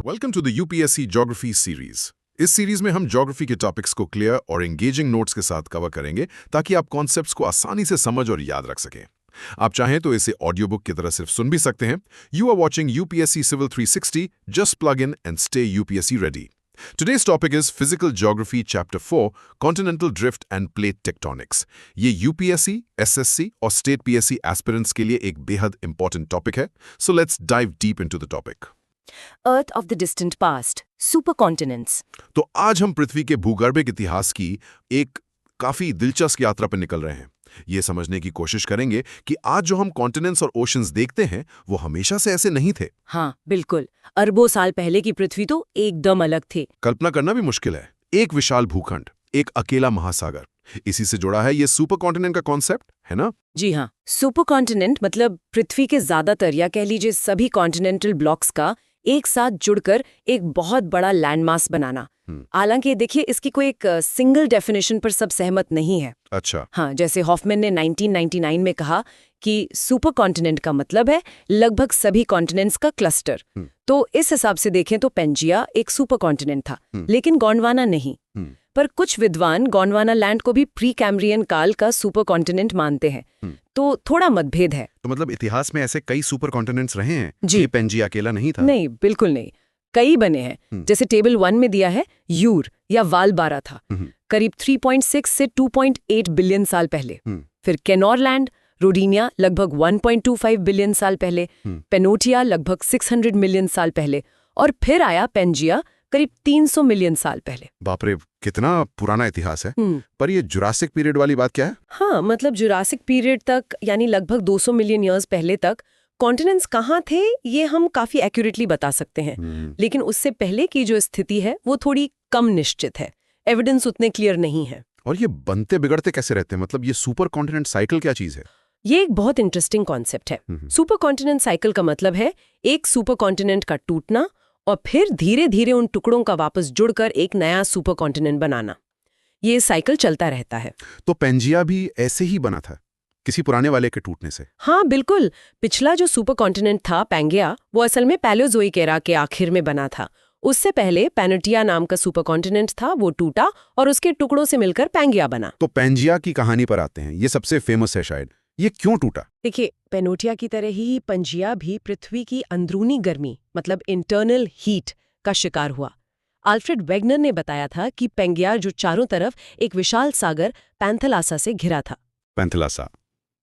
Welcome to the UPSC geography series. इस series में हम ज्योग्राफी के टॉपिक्स को क्लियर और एंगेजिंग नोट्स के साथ कवर करेंगे ताकि आप कॉन्सेप्ट्स को आसानी से समझ और याद रख सकें। आप चाहें तो इसे ऑडियो बुक की तरह सिर्फ सुन भी सकते हैं। You are watching UPSC civil 360, just plug in and stay UPSC ready. Today's topic is Physical Geography Chapter 4, Continental Drift and Plate Tectonics. ये UPSC, SSC और State PSC aspirants के लिए एक बेहद important topic है. So let's dive deep into the topic. Earth of the distant past, supercontinents. तो आज हम पृथ्वी के भूगर्भिक इतिहास की एक काफी दिलचस्प यात्रा पर निकल रहे हैं। ये समझने की कोशिश करेंगे कि आज जो हम कॉन्टिनेंट्स और ओशंस देखते हैं वो हमेशा से ऐसे नहीं थे। हाँ, बिल्कुल। अरबों साल पहले की पृथ्वी तो एकदम अलग थी। कल्पना करना भी मुश्किल है। एक विशाल भूखंड, एक अकेला महासागर, इसी से जुड़ा है ये सुपर कॉन्टिनेंट का कॉन्सेप्ट, है ना? जी हाँ, सुपरकॉन्टिनेंट मतलब पृथ्वी के ज्यादातर या कह लीजिए सभी कॉन्टिनेंटल ब्लॉक्स का एक साथ जुड़कर एक बहुत बड़ा लैंडमास बनाना। हालांकि देखिए, इसकी कोई एक सिंगल डेफिनेशन पर सब सहमत नहीं है। अच्छा। हाँ, जैसे हॉफमैन ने 1999 में कहा कि सुपर कॉन्टिनेंट का मतलब है लगभग सभी कॉन्टिनेंट्स का क्लस्टर। तो इस हिसाब से देखें तो पेंजिया एक सुपर कॉन्टिनेंट था, लेकिन गोंडवाना नहीं। पर कुछ विद्वान गोंडवाना लैंड को भी प्री कैम्ब्रियन काल का सुपर कॉन्टिनेंट मानते हैं। तो थोड़ा मतभेद है। तो मतलब इतिहास में ऐसे कई सुपर कॉन्टिनेंट्स रहे हैं? जी। ये पेंजिया अकेला नहीं था? नहीं, बिल्कुल नहीं। कई बने हैं। जैसे टेबल 1 में दिया है, यूर या वालबारा था करीब 3.6 से 2.8 बिलियन साल पहले। फिर केनोरलैंड, रोडिनिया लगभग 1.25 बिलियन साल पहले, पेनोटिया लगभग 600 मिलियन साल पहले, और फिर आया पेंजिया करीब 300 मिलियन साल पहले। बाप रे, कितना पुराना इतिहास है। पर ये जुरासिक पीरियड वाली बात क्या है? हाँ, मतलब जुरासिक पीरियड तक यानी लगभग 200 मिलियन ईयर्स पहले तक कॉन्टिनेंट्स कहाँ थे ये हम काफी एक्यूरेटली बता सकते हैं। लेकिन उससे पहले की जो स्थिति है वो थोड़ी कम निश्चित है। एविडेंस उतने क्लियर नहीं है। और ये बनते बिगड़ते कैसे रहते हैं? मतलब ये सुपर कॉन्टिनेंट साइकिल क्या चीज है? ये एक बहुत इंटरेस्टिंग कॉन्सेप्ट है। सुपर कॉन्टिनेंट साइकिल का मतलब है एक सुपर कॉन्टिनेंट का टूटना और फिर धीरे धीरे उन टुकड़ों का वापस जुड़कर एक नया सुपर कॉन्टिनेंट बनाना। ये साइकिल चलता रहता है। तो पेंजिया भी ऐसे ही बना था, किसी पुराने वाले के टूटने से? हाँ, बिल्कुल। पिछला जो सुपर कॉन्टिनेंट था पैंगिया, वो असल में पैलियोजोइक एरा के आखिर में बना था। उससे पहले पेनोटिया नाम का सुपर कॉन्टिनेंट था, वो टूटा और उसके टुकड़ों से मिलकर पैंगिया बना। तो पेंजिया की कहानी पर आते हैं। ये सबसे फेमस है शायद। ये क्यों टूटा? देखिए, पेनोटिया की तरह ही पेंजिया भी पृथ्वी की अंदरूनी गर्मी मतलब इंटरनल हीट का शिकार हुआ। अल्फ्रेड वेगनर ने बताया था कि पेंगिया जो चारों तरफ एक विशाल सागर पैंथेलासा से घिरा था। पैंथेलासा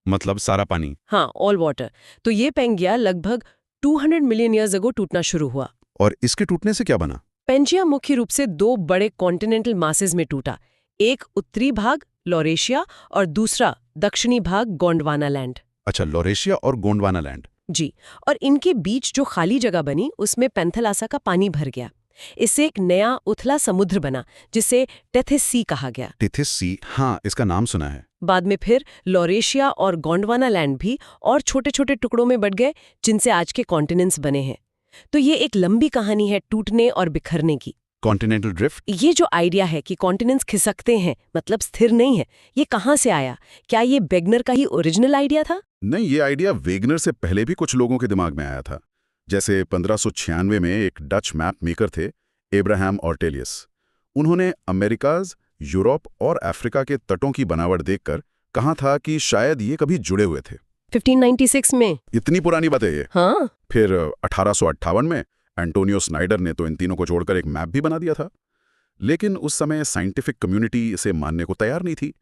मतलब सारा पानी? हाँ, ऑल वाटर। तो ये पेंगिया लगभग 200 मिलियन ईयर्स अगो टूटना शुरू हुआ। और इसके टूटने से क्या बना? पेंजिया मुख्य रूप से 2 बड़े कॉन्टिनेंटल मासेस में टूटा। एक उत्तरी भाग लॉरेशिया और दूसरा दक्षिणी भाग गोंडवाना लैंड। अच्छा, लॉरेशिया और गोंडवाना लैंड। जी। और इनके बीच जो खाली जगह बनी उसमें पैंथेलासा का पानी भर गया। इससे एक नया उथला समुद्र बना जिसे टेथिस सी कहा गया। टेथिस सी, हाँ, इसका नाम सुना है। बाद में फिर लॉरेशिया और गोंडवाना लैंड भी और छोटे छोटे टुकड़ों में बट गए जिनसे आज के कॉन्टिनेंट्स बने हैं। तो ये एक लंबी कहानी है टूटने और बिखरने की। कॉन्टिनेंटल ड्रिफ्ट, ये जो आइडिया है कि कॉन्टिनेंट्स खिसकते हैं मतलब स्थिर नहीं है, ये कहाँ से आया? क्या ये वेगनर का ही ओरिजिनल आइडिया था? नहीं, ये आइडिया वेगनर से पहले भी कुछ लोगों के दिमाग में आया था। जैसे 1596 में एक डच मैप मेकर थे, एब्राहम ऑर्टेलियस। उन्होंने अमेरिकाज, यूरोप और अफ्रीका के तटों की बनावट देखकर कहा था कि शायद ये कभी जुड़े हुए थे। 1596 में? इतनी पुरानी बात है ये। हाँ। फिर 1858 में एंटोनियो स्नाइडर ने तो इन तीनों को जोड़कर एक मैप भी बना दिया था। लेकिन उस समय साइंटिफिक कम्युनिटी इसे मानने को तैयार नहीं थी।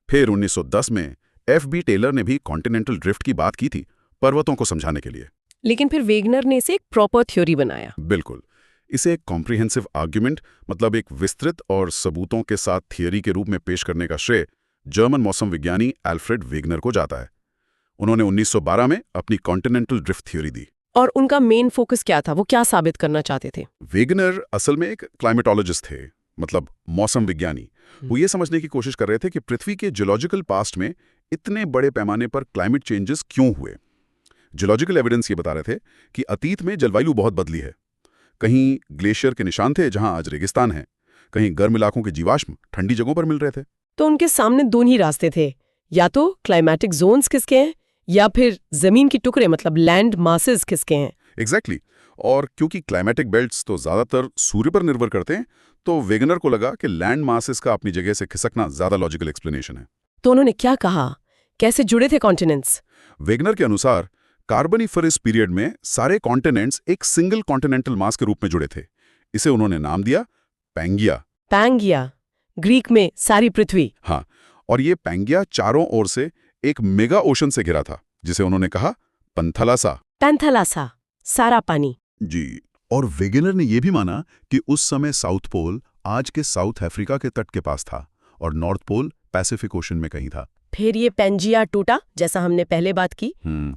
फिर 1910 में F.B. टेलर ने भी कॉन्टिनेंटल ड्रिफ्ट की बात की थी, पर्वतों को समझाने के लिए। लेकिन फिर वेगनर ने इसे एक प्रॉपर थ्योरी बनाया। बिल्कुल। इसे एक कॉम्प्रिहेंसिव आर्ग्यूमेंट मतलब एक विस्तृत और सबूतों के साथ थियरी के रूप में पेश करने का श्रेय जर्मन मौसम विज्ञानी एल्फ्रेड वेगनर को जाता है। उन्होंने 1912 में अपनी कॉन्टिनेंटल ड्रिफ्ट थ्योरी दी। और उनका मेन फोकस क्या था? वो क्या साबित करना चाहते थे? वेगनर असल में एक क्लाइमेटोलॉजिस्ट थे, मतलब मौसम विज्ञानी। वो ये समझने की कोशिश कर रहे थे कि पृथ्वी के जियोलॉजिकल पास्ट में इतने बड़े पैमाने पर क्लाइमेट चेंजेस क्यों हुए। जियोलॉजिकल एविडेंस ये बता रहे थे कि अतीत में जलवायु बहुत बदली है। कहीं ग्लेशियर के निशान थे जहां आज रेगिस्तान है, कहीं गर्म इलाकों के जीवाश्म ठंडी जगहों पर मिल रहे थे। तो उनके सामने 2 ही रास्ते थे, या तो क्लाइमेटिक जोन्स किसके हैं या फिर जमीन के टुकड़े मतलब लैंड मासेस किसके हैं। एग्जैक्टली। और क्योंकि क्लाइमेटिक बेल्ट्स तो ज़्यादातर सूर्य पर निर्भर करते हैं, तो वेगनर को लगा कि लैंड मासेस का अपनी जगह से खिसकना ज़्यादा लॉजिकल एक्सप्लेनेशन है। तो उन्होंने क्या कहा, कैसे जुड़े थे कॉन्टिनेंट्स? वेगनर के अनुसार कार्बोनिफरस पीरियड में सारे कॉन्टिनेंट्स एक सिंगल कॉन्टिनेंटल मास के रूप में जुड़े थे। इसे उन्होंने नाम दिया पैंगिया। पैंगिया, ग्रीक में सारी पृथ्वी। हाँ, और ये पैंगिया चारों ओर से एक मेगा ओशन से घिरा था, जिसे उन्होंने कहा पंथलासा। पैंथलासा, सारा पानी। जी, और वेगनर ने यह भी माना कि उस समय साउथ पोल आज के साउथ अफ्रीका के तट के पास था और नॉर्थ पोल पैसिफिक ओशन में कहीं था। फिर ये पैंजिया टूटा, जैसा हमने पहले बात की,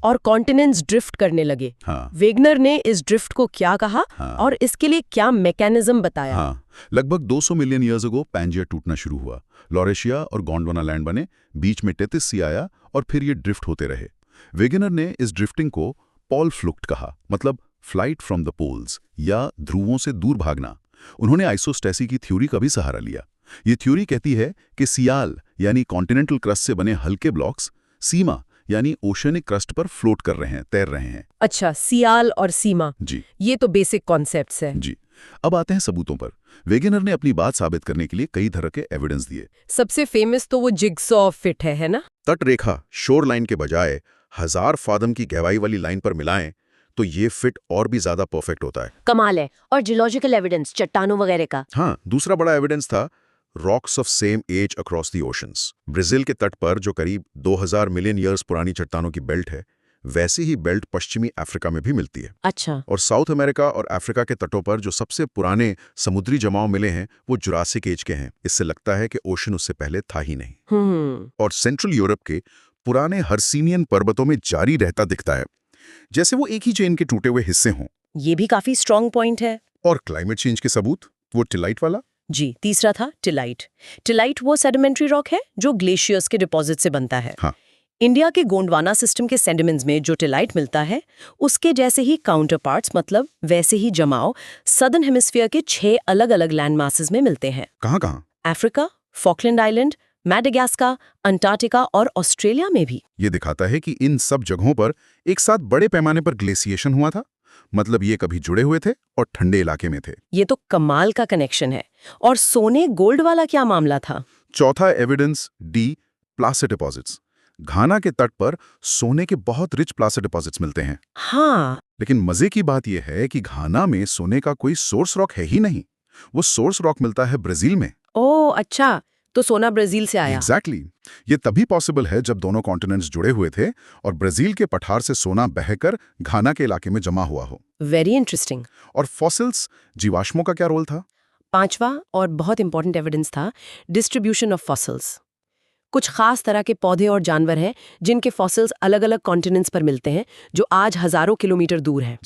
और कॉन्टिनेंट्स ड्रिफ्ट करने लगे। हाँ। वेगनर ने इस ड्रिफ्ट को क्या कहा, और इसके लिए क्या मैकेनिज्म बताया? हाँ, लगभग 200 मिलियन ईयर्स अगो पैंजिया टूटना शुरू हुआ। लॉरेशिया और गोंडवाना लैंड बने, बीच में टेथिस सी आया और फिर ये ड्रिफ्ट होते रहे। वेगनर ने इस ड्रिफ्टिंग को पोल फ्लुक्ट कहा, मतलब फ्लाइट फ्रॉम द पोल्स या ध्रुवों से दूर भागना। उन्होंने आइसोस्टेसी की थ्योरी का भी सहारा लिया। ये थ्योरी कहती है कि सियाल यानी कॉन्टिनेंटल क्रस्ट से बने हल्के ब्लॉक्स सीमा यानी ओशनिक क्रस्ट पर फ्लोट कर रहे हैं, तैर रहे हैं। अच्छा, सियाल और सीमा, जी, ये तो बेसिक कॉन्सेप्ट्स हैं। जी। अब आते हैं सबूतों पर। वेगनर ने अपनी बात साबित करने के लिए कई तरह के एविडेंस दिए। सबसे फेमस तो वो जिगसॉ फिट है ना? तट रेखा शोर लाइन के बजाय 1000 फादम की गहराई वाली लाइन पर मिलाएं तो ये फिट और भी ज्यादा परफेक्ट होता है। कमाल है। और जियोलॉजिकल एविडेंस, चट्टानों वगैरह का? हाँ, दूसरा बड़ा एविडेंस था rocks of same age across the oceans. Brazil के तट पर जो करीब 2000 मिलियन ईयर्स पुरानी चट्टानों की बेल्ट है, वैसी ही बेल्ट पश्चिमी अफ्रीका में भी मिलती है। अच्छा। और साउथ अमेरिका और अफ्रीका के तटों पर जो सबसे पुराने समुद्री जमाव मिले हैं वो जुरासिक एज के हैं। इससे लगता है कि ओशन उससे पहले था ही नहीं। और सेंट्रल यूरोप के पुराने हर्सिनियन पर्वतों में जारी रहता दिखता है, जैसे वो एक ही चेन के टूटे हुए हिस्से हों। ये भी काफी स्ट्रॉन्ग पॉइंट है। और क्लाइमेट चेंज के सबूत, वो टिलाइट वाला। जी, तीसरा था टिलाइट। टिलाइट वो सेडिमेंट्री रॉक है जो ग्लेशियर्स के डिपॉजिट से बनता है। हाँ। इंडिया के गोंडवाना सिस्टम के सेडिमेंट्स में जो टिलाइट मिलता है, उसके जैसे ही काउंटर पार्ट्स, मतलब वैसे ही जमाव सदर्न हेमिस्फीयर के 6 अलग-अलग लैंड मासेस में मिलते हैं। कहाँ? Africa, Falkland island, Madagascar, Antarctica और ऑस्ट्रेलिया में भी। ये दिखाता है कि इन सब जगहों पर एक साथ बड़े पैमाने पर ग्लेशिएशन हुआ था। मतलब ये कभी जुड़े हुए थे और ठंडे इलाके में थे। ये तो कमाल का कनेक्शन है। और सोने गोल्ड वाला क्या मामला था? चौथा एविडेंस डी, प्लासर डिपॉजिट्स। घाना के तट पर सोने के बहुत रिच प्लासर डिपॉजिट्स मिलते हैं। हाँ। लेकिन मजे की बात यह है कि घाना में सोने का कोई सोर्स रॉक है ही नहीं। वो सोर्स रॉक मिलता है ब्राजील में। ओह अच्छा, तो सोना ब्राजील से आया। एग्जैक्टली। ये तभी पॉसिबल है जब दोनों कॉन्टिनेंट्स जुड़े हुए थे और ब्राजील के पठार से सोना बहकर घाना के इलाके में जमा हुआ हो। Very interesting. और फॉसिल्स, जीवाश्मों का क्या रोल था? पांचवा और बहुत इंपॉर्टेंट एविडेंस था डिस्ट्रीब्यूशन ऑफ फॉसिल्स। कुछ खास तरह के पौधे और जानवर हैं जिनके फॉसिल्स अलग अलग कॉन्टिनेंट्स पर मिलते हैं, जो आज हजारों किलोमीटर दूर हैं।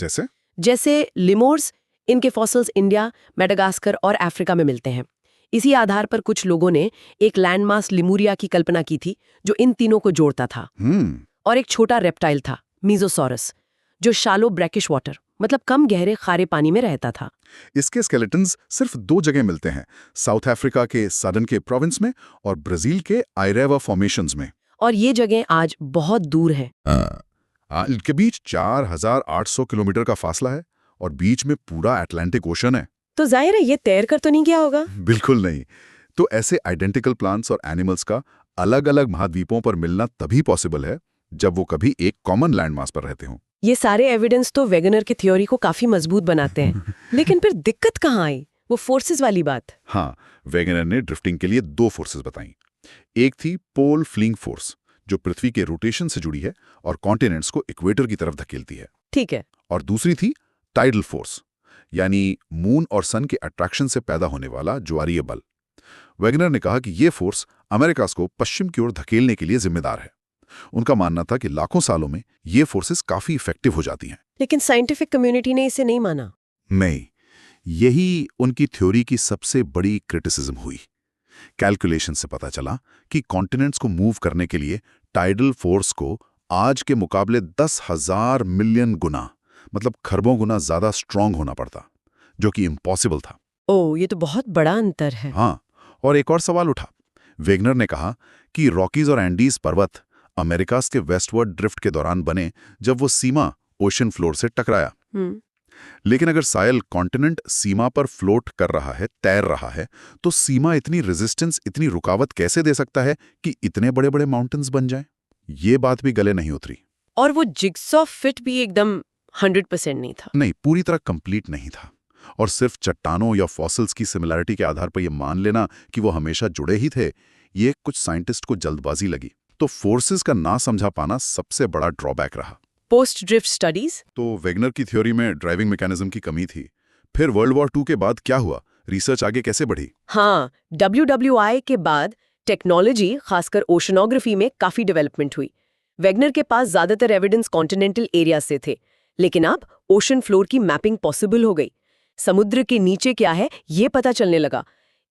जैसे लिमोर्स, इनके फॉसिल्स इंडिया, मैडागास्कर और अफ्रीका में मिलते हैं। इसी आधार पर कुछ लोगों ने एक लैंडमास लिमुरिया की कल्पना की थी जो इन तीनों को जोड़ता था। और एक छोटा रेप्टाइल था, मीजोसॉरस, जो शालो ब्रैकिश वाटर, मतलब कम गहरे खारे पानी में रहता था। इसके स्केलेटन्स सिर्फ 2 जगह मिलते हैं, साउथ अफ्रीका के सदर्न के प्रोविंस में और ब्राजील के आइरेवा फॉर्मेशंस में। और ये जगह आज बहुत दूर है। इनके बीच 4800 किलोमीटर का फासला है और बीच में पूरा अटलांटिक ओशन है। तो जाहिर है ये तैर कर तो नहीं गया होगा। बिल्कुल नहीं। तो ऐसे आइडेंटिकल प्लांट्स और एनिमल्स का अलग अलग महाद्वीपों पर मिलना तभी पॉसिबल है जब वो कभी एक कॉमन लैंडमास पर रहते हों। ये सारे एविडेंस तो वेगनर की थ्योरी को काफी मजबूत बनाते हैं। लेकिन फिर दिक्कत कहाँ आई? वो फोर्सेस वाली बात। हाँ, वेगनर ने ड्रिफ्टिंग के लिए 2 फोर्सेस बताई। एक थी पोल फ्लिंग फोर्स, जो पृथ्वी के रोटेशन से जुड़ी है और कॉन्टिनेंट्स को इक्वेटर की तरफ धकेलती है। ठीक है। और दूसरी थी टाइडल फोर्स, यानी मून और सन के अट्रैक्शन से पैदा होने वाला ज्वारीय बल। वेगनर ने कहा कि ये फोर्स अमेरिकास को पश्चिम की ओर धकेलने के लिए जिम्मेदार है। उनका मानना था कि लाखों सालों में ये फोर्सेस काफी इफेक्टिव हो जाती हैं। लेकिन साइंटिफिक कम्युनिटी ने इसे नहीं माना। नहीं, यही उनकी थ्योरी की सबसे बड़ी क्रिटिसिज्म हुई। कैलकुलेशन से पता चला कि कॉन्टिनेंट्स को मूव करने के लिए टाइडल फोर्स को आज के मुकाबले 10,000 मिलियन गुना, मतलब खरबों गुना ज्यादा स्ट्रांग होना पड़ता, जो कि इम्पॉसिबल था। ओह, ये तो बहुत बड़ा अंतर है। हाँ, और एक और सवाल उठा। वेगनर ने कहा कि रॉकीज और एंडीज पर्वत अमेरिकास के वेस्टवर्ड ड्रिफ्ट के दौरान बने जब वो सीमा ओशन फ्लोर से टकराया। लेकिन अगर सायल कॉन्टिनेंट सीमा पर फ्लोट कर रहा है, तैर रहा है, तो सीमा इतनी रेजिस्टेंस, इतनी रुकावट कैसे दे सकता है कि इतने बड़े-बड़े माउंटेन्स बन जाएं? ये बात भी गले नहीं उतरी। और वो जिग्सॉ फिट भी एकदम 100% नहीं था। नहीं, पूरी तरह कंप्लीट नहीं था। और सिर्फ चट्टानों या फॉसिल्स की सिमिलैरिटी के आधार पर यह मान लेना कि वो हमेशा जुड़े ही थे, ये कुछ साइंटिस्ट को जल्दबाजी लगी। तो फोर्सेस का ना समझा पाना सबसे बड़ा ड्रॉबैक रहा। Post drift studies? तो वेगनर की थ्योरी में ड्राइविंग मैकेनिज्म की कमी थी। फिर वर्ल्ड वॉर II के बाद क्या हुआ? रिसर्च आगे कैसे बढ़ी? हाँ, WWI के बाद टेक्नोलॉजी, खासकर ओशनोग्राफी में काफी डेवलपमेंट हुई। वेगनर के पास ज्यादातर एविडेंस कॉन्टिनेंटल एरिया से थे, लेकिन अब ओशन फ्लोर की मैपिंग पॉसिबल हो गई। समुद्र के नीचे क्या है, ये पता चलने लगा।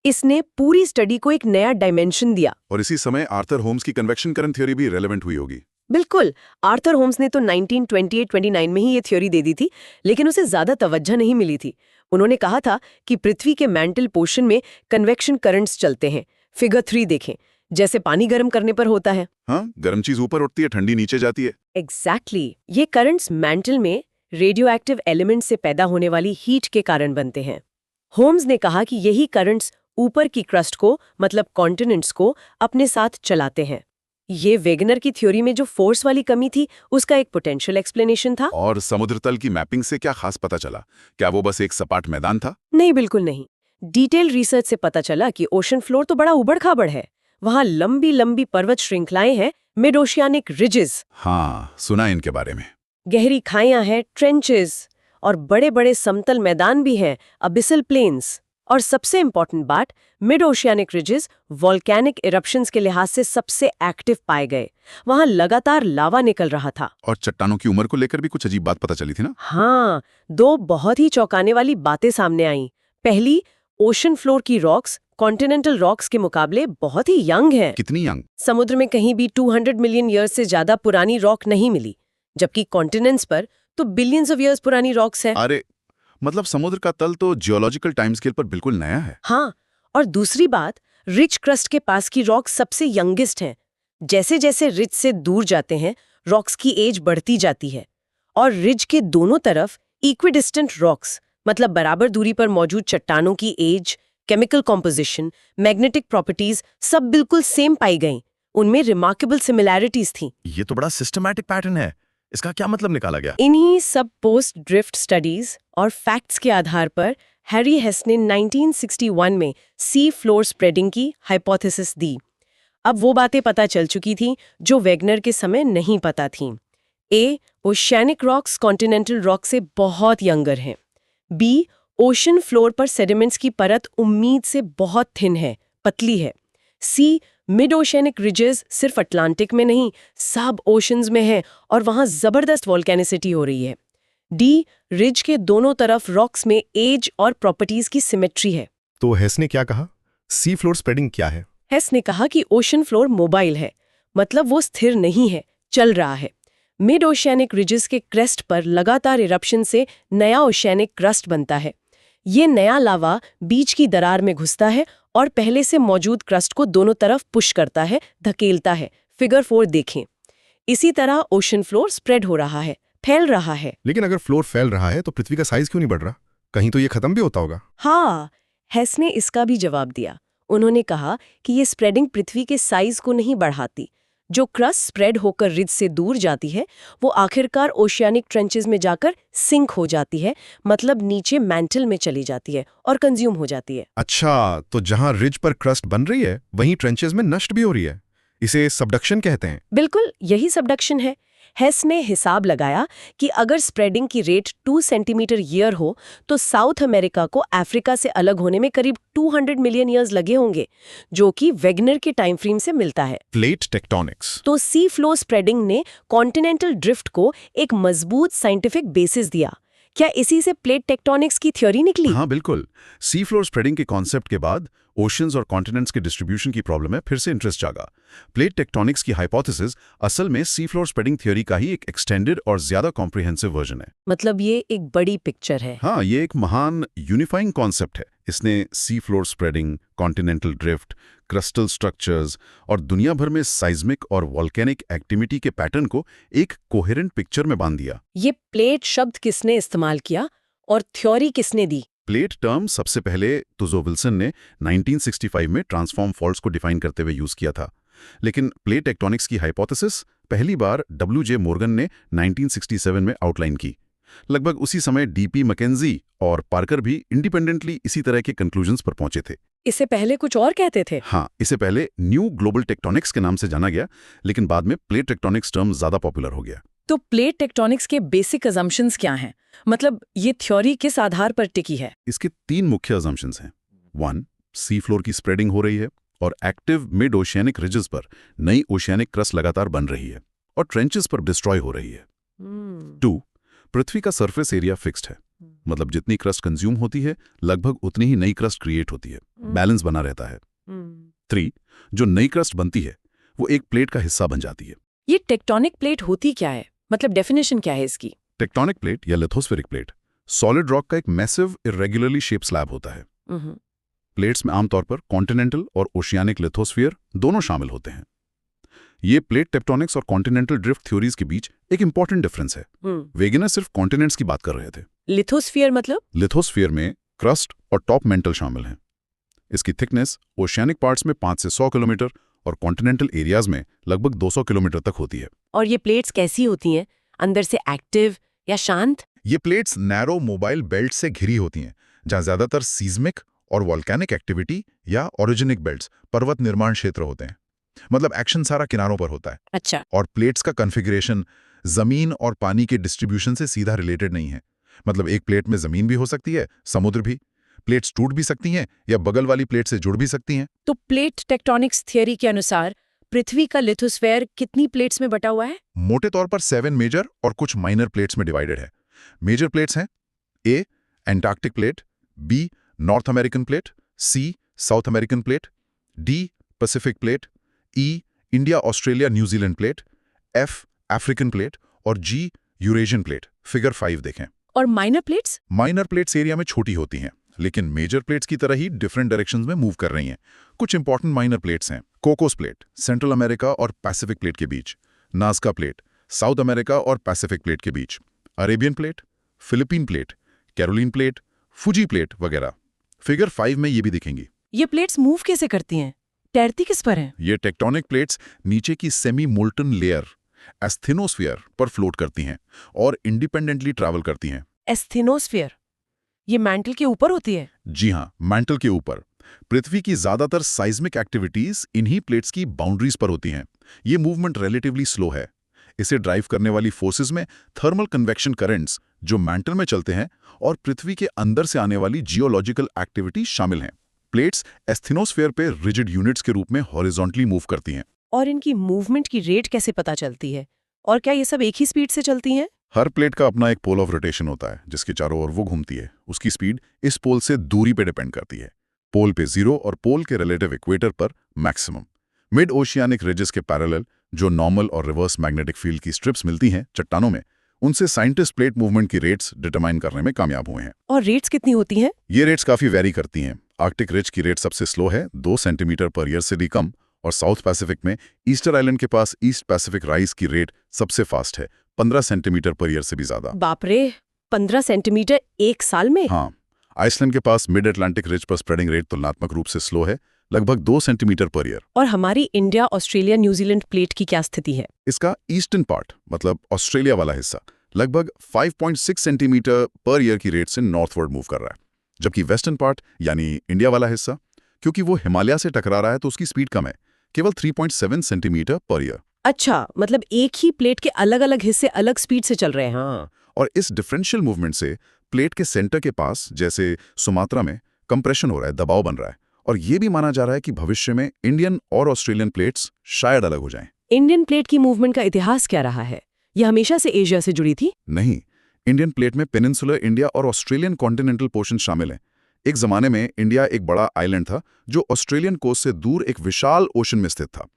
इसने पूरी स्टडी को एक नया डायमेंशन दिया। और इसी समय आर्थर होम्स की कन्वेक्शन करंट थ्योरी भी रेलेवेंट हुई होगी। बिल्कुल, आर्थर होम्स ने तो 1928-29 में ही ये थ्योरी दे दी थी, लेकिन उसे ज्यादा तवज्जो नहीं मिली थी। उन्होंने कहा था कि पृथ्वी के मैंटल पोर्शन में कन्वेक्शन करंट्स चलते हैं। फिगर 3 देखें, जैसे पानी गर्म करने पर होता है। हाँ, गर्म चीज ऊपर उठती है, ठंडी नीचे जाती है। एग्जैक्टली, ये करंट्स मैंटल में रेडियो एक्टिव एलिमेंट से पैदा होने वाली हीट के कारण बनते हैं। होम्स ने कहा कि यही करंट्स ऊपर की क्रस्ट को, मतलब कॉन्टिनेंट्स को, अपने साथ चलाते हैं। ये वेगनर की थ्योरी में जो फोर्स वाली कमी थी, उसका एक पोटेंशियल एक्सप्लेनेशन था। और समुद्र तल की मैपिंग से क्या खास पता चला? क्या वो बस एक सपाट मैदान था? नहीं, बिल्कुल नहीं। डिटेल रिसर्च से पता चला कि ओशन फ्लोर तो बड़ा उबड़-खाबड़ है। वहाँ लंबी लंबी पर्वत श्रृंखलाएं हैं, मिड ओशियानिक रिजेस, हाँ, सुना इनके बारे में। गहरी खाइयां हैं, ट्रेंचेस, और बड़े बड़े समतल मैदान भी हैं, अबिसल प्लेन्स। और सबसे इंपॉर्टेंट बात, mid oceanic ridges volcanic eruptions के लिहाज से सबसे एक्टिव पाए गए। वहां लगातार लावा निकल रहा था। और चट्टानों की उम्र को लेकर भी कुछ अजीब बात पता चली थी ना? हाँ, 2 बहुत ही चौंकाने वाली बातें सामने आईं। पहली, ओशन फ्लोर की रॉक्स कॉन्टिनेंटल रॉक्स के मुकाबले बहुत ही यंग हैं। कितनी यंग? समुद्र में कहीं भी 200 मिलियन ईयर्स से ज्यादा पुरानी रॉक नहीं मिली, जबकि कॉन्टिनेंट्स पर तो बिलियंस ऑफ ईयर्स पुरानी रॉक्स हैं। अरे, मतलब समुद्र का तल तो जियोलॉजिकल टाइम स्केल पर बिल्कुल नया है। हाँ, और दूसरी बात, रिच क्रस्ट के पास की रॉक्स सबसे यंगेस्ट हैं। जैसे जैसे रिज से दूर जाते हैं, रॉक्स की एज बढ़ती जाती है। और रिज के दोनों तरफ इक्विडिस्टेंट रॉक्स, मतलब बराबर दूरी पर मौजूद चट्टानों की age, chemical composition, magnetic properties सब बिल्कुल सेम पाई गईं। उनमें रिमार्केबल सिमिलैरिटीज थीं। ये तो बड़ा सिस्टमैटिक पैटर्न है। इसका क्या मतलब निकाला गया? इन्हीं सब पोस्ट ड्रिफ्ट स्टडीज और फैक्ट्स के आधार पर हैरी हेस ने 1961 में सी फ्लोर स्प्रेडिंग की हाइपोथेसिस दी। अब वो बातें पता चल चुकी थीं जो वेगनर के समय नहीं पता थीं। ए, ओशियानिक रॉक्स कॉन्टिनेंटल रॉक से बहुत यंगर हैं। बी, ओशन फ्लोर पर सेडिमेंट्स की परत उम्मीद से बहुत थिन है, पतली है। सी, मिड ओशियनिक रिजेस सिर्फ अटलांटिक में नहीं, सब ओशंस में है और वहां जबरदस्त वोल्केनिसिटी हो रही है। डी, रिज के दोनों तरफ रॉक्स में एज और प्रॉपर्टीज की सिमेट्री है। तो हेस ने क्या कहा? सी फ्लोर स्प्रेडिंग क्या है? हेस ने कहा कि ओशन फ्लोर मोबाइल है, मतलब वो स्थिर नहीं है, चल रहा है। मिड ओशियनिक रिजेस के क्रेस्ट पर लगातार इरप्शन से नया ओशियनिक क्रस्ट बनता है। ये नया लावा बीच की दरार में घुसता है और पहले से मौजूद क्रस्ट को दोनों तरफ पुश करता है, धकेलता है। फिगर 4 देखें। इसी तरह ओशन फ्लोर स्प्रेड हो रहा है, फैल रहा है। लेकिन अगर फ्लोर फैल रहा है तो पृथ्वी का साइज क्यों नहीं बढ़ रहा? कहीं तो ये खत्म भी होता होगा। हाँ, हेस ने इसका भी जवाब दिया। उन्होंने कहा कि ये स्प्रेडिंग पृथ्वी के साइज को नहीं बढ़ाती। जो क्रस्ट स्प्रेड होकर रिज से दूर जाती है, वो आखिरकार ओशियानिक ट्रेंचेस में जाकर सिंक हो जाती है, मतलब नीचे मैंटल में चली जाती है और कंज्यूम हो जाती है। अच्छा, तो जहां रिज पर क्रस्ट बन रही है, वहीं ट्रेंचेस में नष्ट भी हो रही है। इसे सबडक्शन कहते हैं। बिल्कुल, यही सबडक्शन है। हेस ने हिसाब लगाया कि अगर स्प्रेडिंग की रेट 2 सेंटीमीटर ईयर हो तो साउथ अमेरिका को अफ्रीका से अलग होने में करीब 200 मिलियन ईयर्स लगे होंगे, जो कि वेगनर के टाइम फ्रेम से मिलता है। Plate tectonics. तो सी फ्लो स्प्रेडिंग ने कॉन्टिनेंटल ड्रिफ्ट को एक मजबूत साइंटिफिक बेसिस दिया। क्या इसी से प्लेट टेक्टोनिक्स की थ्योरी निकली? हाँ, बिल्कुल। सी फ्लोर स्प्रेडिंग के कॉन्सेप्ट के बाद ओशंस और कॉन्टिनेंट्स के डिस्ट्रीब्यूशन की प्रॉब्लम में फिर से इंटरेस्ट जागा। प्लेट टेक्टोनिक्स की हाइपोथेसिस असल में सी फ्लोर स्प्रेडिंग थ्योरी का ही एक एक्सटेंडेड और ज्यादा कॉम्प्रिहेंसिव वर्जन है। मतलब ये एक बड़ी पिक्चर है। हाँ, ये एक महान यूनिफाइंग कॉन्सेप्ट है। इसने sea floor spreading, continental drift, crystal structures और दुनिया भर में साइज्मिक और वॉल्केनिक एक्टिविटी के पैटर्न को एक कोहेरेंट पिक्चर में बांध दिया। ये प्लेट शब्द किसने इस्तेमाल किया? और थ्योरी किसने दी? प्लेट टर्म सबसे पहले तुजो विल्सन ने 1965 में ट्रांसफॉर्म फॉल्ट्स को डिफाइन करते हुए यूज किया था, लेकिन प्लेट टेक्टोनिक्स की हाइपोथेसिस पहली बार W.J. मॉर्गन ने 1967 में आउटलाइन की। लगभग उसी समय D.P. मैकेंजी और पार्कर भी इंडिपेंडेंटली इसी तरह के कंक्लूजन्स पर पहुंचे थे। इससे पहले कुछ और कहते थे? हाँ, इसे पहले न्यू ग्लोबल टेक्टोनिक्स के नाम से जाना गया, लेकिन बाद में प्लेट टेक्टोनिक्स टर्म ज्यादा पॉपुलर हो गया। तो प्लेट टेक्टोनिक्स के बेसिक अजम्पशंस क्या हैं? मतलब ये थ्योरी किस आधार पर टिकी है? इसके 3 मुख्य अजम्पशंस हैं। 1, सी फ्लोर की स्प्रेडिंग हो रही है और एक्टिव मिड ओशियानिक रिजेस पर नई ओशियानिक क्रस्ट लगातार बन रही है और ट्रेंचेस पर डिस्ट्रॉय हो रही है। 2, पृथ्वी का सरफेस एरिया फिक्स्ड है, मतलब जितनी क्रस्ट कंज्यूम होती है लगभग उतनी ही नई क्रस्ट क्रिएट होती है, बैलेंस बना रहता है। 3, जो नई क्रस्ट बनती है वो एक प्लेट का हिस्सा बन जाती है। ये टेक्टोनिक प्लेट होती क्या है? मतलब डेफिनेशन क्या है इसकी? टेक्टोनिक प्लेट या लिथोस्फेरिक प्लेट सॉलिड रॉक का एक मैसिव इरेगुलरली शेप स्लैब होता है। प्लेट्स में आमतौर पर कॉन्टिनेंटल और ओशियानिक लिथोस्फीयर दोनों शामिल होते हैं। ये प्लेट टेक्टोनिक्स और कॉन्टिनेंटल ड्रिफ्ट थ्योरीज के बीच एक इंपॉर्टेंट डिफरेंस है। वेगनर सिर्फ कॉन्टिनेंट्स की बात कर रहे थे। लिथोस्फीयर मतलब? लिथोस्फीयर में क्रस्ट और टॉप मेंटल शामिल हैं। इसकी थिकनेस ओशियानिक पार्ट्स में 5 से 100 किलोमीटर और कॉन्टिनेंटल एरियाज में लगभग 200 किलोमीटर तक होती है। और ये प्लेट्स कैसी होती हैं? अंदर से एक्टिव या शांत? ये प्लेट्स नैरो मोबाइल बेल्ट से घिरी होती हैं, जहां ज्यादातर सीज्मिक और वॉल्केनिक एक्टिविटी या ओरिजिनिक बेल्ट्स पर्वत निर्माण क्षेत्र होते हैं। मतलब एक्शन सारा किनारों पर होता है। अच्छा। और प्लेट्स का कॉन्फ़िगरेशन जमीन और पानी के डिस्ट्रीब्यूशन से सीधा रिलेटेड नहीं है। मतलब एक प्लेट में जमीन भी हो सकती है, समुद्र भी। प्लेट्स टूट भी सकती हैं या बगल वाली प्लेट से जुड़ भी सकती हैं। तो प्लेट टेक्टोनिक्स थियरी के अनुसार पृथ्वी का लिथोस्फीयर कितनी प्लेट्स में बटा हुआ है? मोटे तौर पर 7 मेजर और कुछ माइनर प्लेट्स में डिवाइडेड है। मेजर प्लेट्स हैं A Antarctic plate, B North American plate, C South American plate, D Pacific plate, E India Australia New Zealand plate, F African plate और जी यूरेशियन प्लेट। फिगर 5 देखें। और minor plates? Minor plates area में छोटी होती हैं, लेकिन major plates की तरह ही डिफरेंट डायरेक्शंस में मूव कर रही हैं। कुछ इंपॉर्टेंट माइनर प्लेट्स हैं कोकोस प्लेट सेंट्रल अमेरिका और पैसिफिक प्लेट के बीच, नाज़का प्लेट साउथ अमेरिका और पैसिफिक प्लेट के बीच, Arabian plate, Philippine plate, Caroline plate, Fiji plate वगैरह। फिगर 5 में ये भी दिखेंगी। ये प्लेट्स मूव कैसे करती हैं? तैरती किस पर हैं? ये टेक्टोनिक प्लेट्स नीचे की सेमी मोल्टन लेयर एस्थेनोस्फीयर पर फ्लोट करती हैं और इंडिपेंडेंटली ट्रैवल करती हैं। एस्थेनोस्फीयर ये मैंटल के ऊपर होती है? जी हाँ, मैंटल के ऊपर। पृथ्वी की ज्यादातर साइज्मिक एक्टिविटीज इन्हीं प्लेट्स की बाउंड्रीज पर होती हैं। ये मूवमेंट रिलेटिवली स्लो है। इसे ड्राइव करने वाली फोर्सेस में थर्मल कन्वेक्शन करंट्स जो मैंटल में चलते हैं और पृथ्वी के अंदर से आने वाली जियोलॉजिकल एक्टिविटी शामिल हैं। प्लेट्स एस्थेनोस्फीयर पे रिजिड यूनिट्स के रूप में हॉरिजॉन्टली मूव करती हैं। और इनकी मूवमेंट की रेट कैसे पता चलती है? और क्या ये सब एक ही स्पीड से चलती हैं? हर प्लेट का अपना एक पोल ऑफ रोटेशन होता है जिसके चारों ओर वो घूमती है। उसकी स्पीड इस पोल से दूरी पे डिपेंड करती है। पोल पे 0 और पोल के रिलेटिव इक्वेटर पर मैक्सिमम। मिड ओशियानिक रिजेस के पैरेलल जो नॉर्मल और रिवर्स मैग्नेटिक फील्ड की स्ट्रिप्स मिलती हैं चट्टानों में, उनसे साइंटिस्ट प्लेट मूवमेंट की रेट्स डिटरमाइन करने में कामयाब हुए हैं। और रेट्स कितनी होती हैं? ये रेट्स काफी वेरी करती हैं। आर्कटिक रिज की रेट सबसे स्लो है, 2 सेंटीमीटर पर ईयर से भी कम, और साउथ पैसिफिक में ईस्टर आइलैंड के पास ईस्ट पैसिफिक राइज की रेट सबसे फास्ट है, 15 सेंटीमीटर पर ईयर से भी ज्यादा। बाप रे, 15 सेंटीमीटर एक साल में? हाँ, आइसलैंड के पास मिड अटलांटिक रिज पर स्प्रेडिंग रेट तुलनात्मक रूप से स्लो है, लगभग 2 सेंटीमीटर पर ईयर। और हमारी इंडिया ऑस्ट्रेलिया न्यूजीलैंड प्लेट की क्या स्थिति है? इसका ईस्टर्न पार्ट मतलब ऑस्ट्रेलिया वाला हिस्सा लगभग 5.6 सेंटीमीटर पर ईयर की रेट से नॉर्थवर्ड मूव कर रहा है, जबकि वेस्टर्न पार्ट यानी इंडिया वाला हिस्सा, क्योंकि वो हिमालय से टकरा रहा है तो उसकी स्पीड कम है, केवल 3.7 सेंटीमीटर पर ईयर। अच्छा, मतलब एक ही प्लेट के अलग अलग हिस्से अलग स्पीड से चल रहे हैं। हाँ, और इस डिफरेंशियल मूवमेंट से प्लेट के सेंटर के पास जैसे सुमात्रा में कंप्रेशन हो रहा है, दबाव बन रहा है, और ये भी माना जा रहा है कि भविष्य में इंडियन और ऑस्ट्रेलियन प्लेट्स शायद अलग हो जाएं। इंडियन प्लेट की मूवमेंट का इतिहास क्या रहा है? यह हमेशा से एशिया से जुड़ी थी? नहीं, इंडियन प्लेट में पेनिनसुलर इंडिया और ऑस्ट्रेलियन कॉन्टिनेंटल पोर्शन शामिल हैं। एक जमाने में इंडिया एक बड़ा आइलैंड था जो ऑस्ट्रेलियन कोस्ट से दूर एक विशाल ओशन में स्थित था।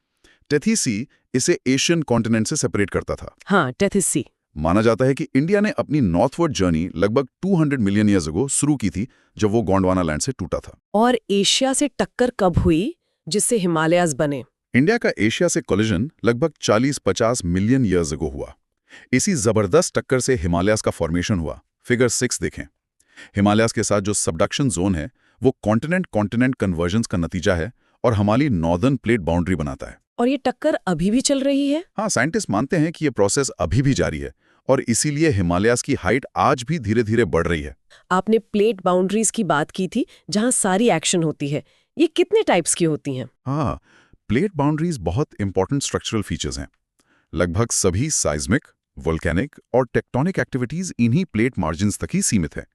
टेथी सी इसे एशियन कॉन्टिनेंट से सेपरेट करता था। हाँ, टेथिस सी। माना जाता है कि इंडिया ने अपनी नॉर्थवर्ड जर्नी लगभग 200 मिलियन ईयर्स अगो शुरू की थी जब वो गोंडवाना लैंड से टूटा था। और एशिया से टक्कर कब हुई जिससे हिमालयाज बने? इंडिया का एशिया से कोलिजन लगभग 40-50 मिलियन ईयर्स अगो हुआ। इसी जबरदस्त टक्कर से हिमालयाज का फॉर्मेशन हुआ। फिगर 6 देखें। हिमालयाज के साथ जो सबडक्शन जोन है वो कॉन्टिनेंट कॉन्टिनेंट कन्वर्जेंस का नतीजा है और हमारी नॉर्दर्न प्लेट बाउंड्री बनाता है। और ये टक्कर अभी भी चल रही है? हाँ, साइंटिस्ट मानते हैं कि ये प्रोसेस अभी भी जारी है और इसीलिए हिमालयाज की हाइट आज भी धीरे धीरे बढ़ रही है। आपने प्लेट बाउंड्रीज की बात की थी, जहां सारी एक्शन होती है। ये कितने टाइप्स की होती हैं? हाँ, प्लेट बाउंड्रीज बहुत इंपॉर्टेंट स्ट्रक्चरल फीचर्स हैं। लगभग सभी साइज्मिक, वोल्केनिक और टेक्टोनिक एक्टिविटीज इन्हीं प्लेट मार्जिन्स तक ही सीमित है।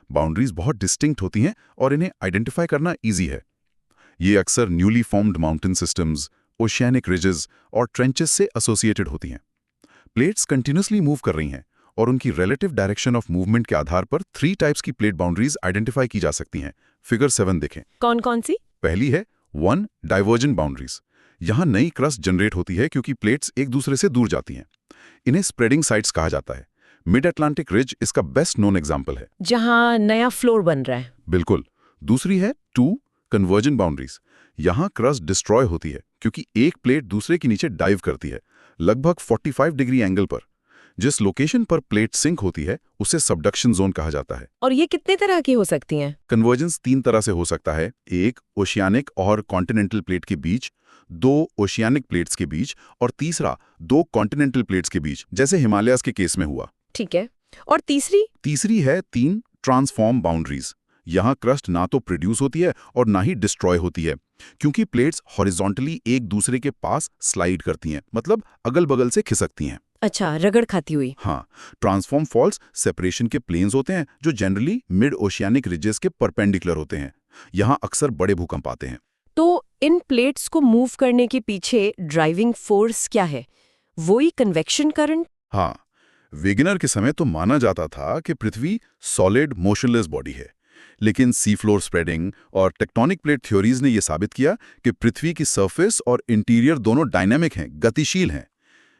बाउंड्रीज बहुत डिस्टिंक्ट होती हैं और इन्हें आइडेंटिफाई करना ईजी है। ये अक्सर newly formed mountain systems, oceanic ridges और ट्रेंचेस से एसोसिएटेड होती हैं। प्लेट्स कंटिन्यूसली मूव कर रही हैं और उनकी रिलेटिव डायरेक्शन ऑफ मूवमेंट के आधार पर 3 टाइप्स की प्लेट बाउंड्रीज आइडेंटिफाई की जा सकती हैं। फिगर 7 देखें। कौन कौन सी? पहली है 1 डाइवर्जेंट बाउंड्रीज। यहाँ नई क्रस्ट जनरेट होती है क्योंकि प्लेट्स एक दूसरे से दूर जाती हैं। इन्हें स्प्रेडिंग साइट्स कहा जाता है। मिड अटलांटिक रिज इसका बेस्ट नोन एग्जाम्पल है। जहां नया फ्लोर बन रहा है। बिल्कुल। दूसरी है 2 कन्वर्जेंट बाउंड्रीज। यहाँ क्रस्ट डिस्ट्रॉय होती है क्योंकि एक प्लेट दूसरे के नीचे डाइव करती है, लगभग 45 डिग्री एंगल पर। जिस लोकेशन पर प्लेट सिंक होती है उसे सबडक्शन जोन कहा जाता है। और ये कितने तरह की हो सकती हैं? कन्वर्जेंस 3 तरह से हो सकता है। एक, ओशियानिक और कॉन्टिनेंटल प्लेट के बीच, 2 ओशियानिक प्लेट्स के बीच और तीसरा 2 कॉन्टिनेंटल प्लेट्स के बीच, जैसे हिमालयाज के केस में हुआ। ठीक है। और तीसरी है 3 ट्रांसफॉर्म बाउंड्रीज। यहाँ क्रस्ट ना तो प्रोड्यूस होती है और ना ही डिस्ट्रॉय होती है, क्योंकि प्लेट्स हॉरिजॉन्टली एक दूसरे के पास स्लाइड करती हैं, मतलब अगल बगल से खिसकती हैं। अच्छा, रगड़ खाती हुई। हाँ, ट्रांसफॉर्म फॉल्स सेपरेशन के प्लेन्स होते हैं जो जनरली मिड ओशियानिक रिजेस के परपेंडिकुलर होते हैं। यहाँ अक्सर बड़े भूकंप आते हैं। तो इन प्लेट्स को मूव करने के पीछे ड्राइविंग फोर्स क्या है? वही कन्वेक्शन करंट? हाँ, वेगनर के समय तो माना जाता था कि पृथ्वी सॉलिड मोशनलेस बॉडी है, लेकिन सी फ्लोर स्प्रेडिंग और टेक्टोनिक प्लेट थ्योरीज ने यह साबित किया कि पृथ्वी की सरफेस और इंटीरियर दोनों डायनामिक हैं, गतिशील हैं।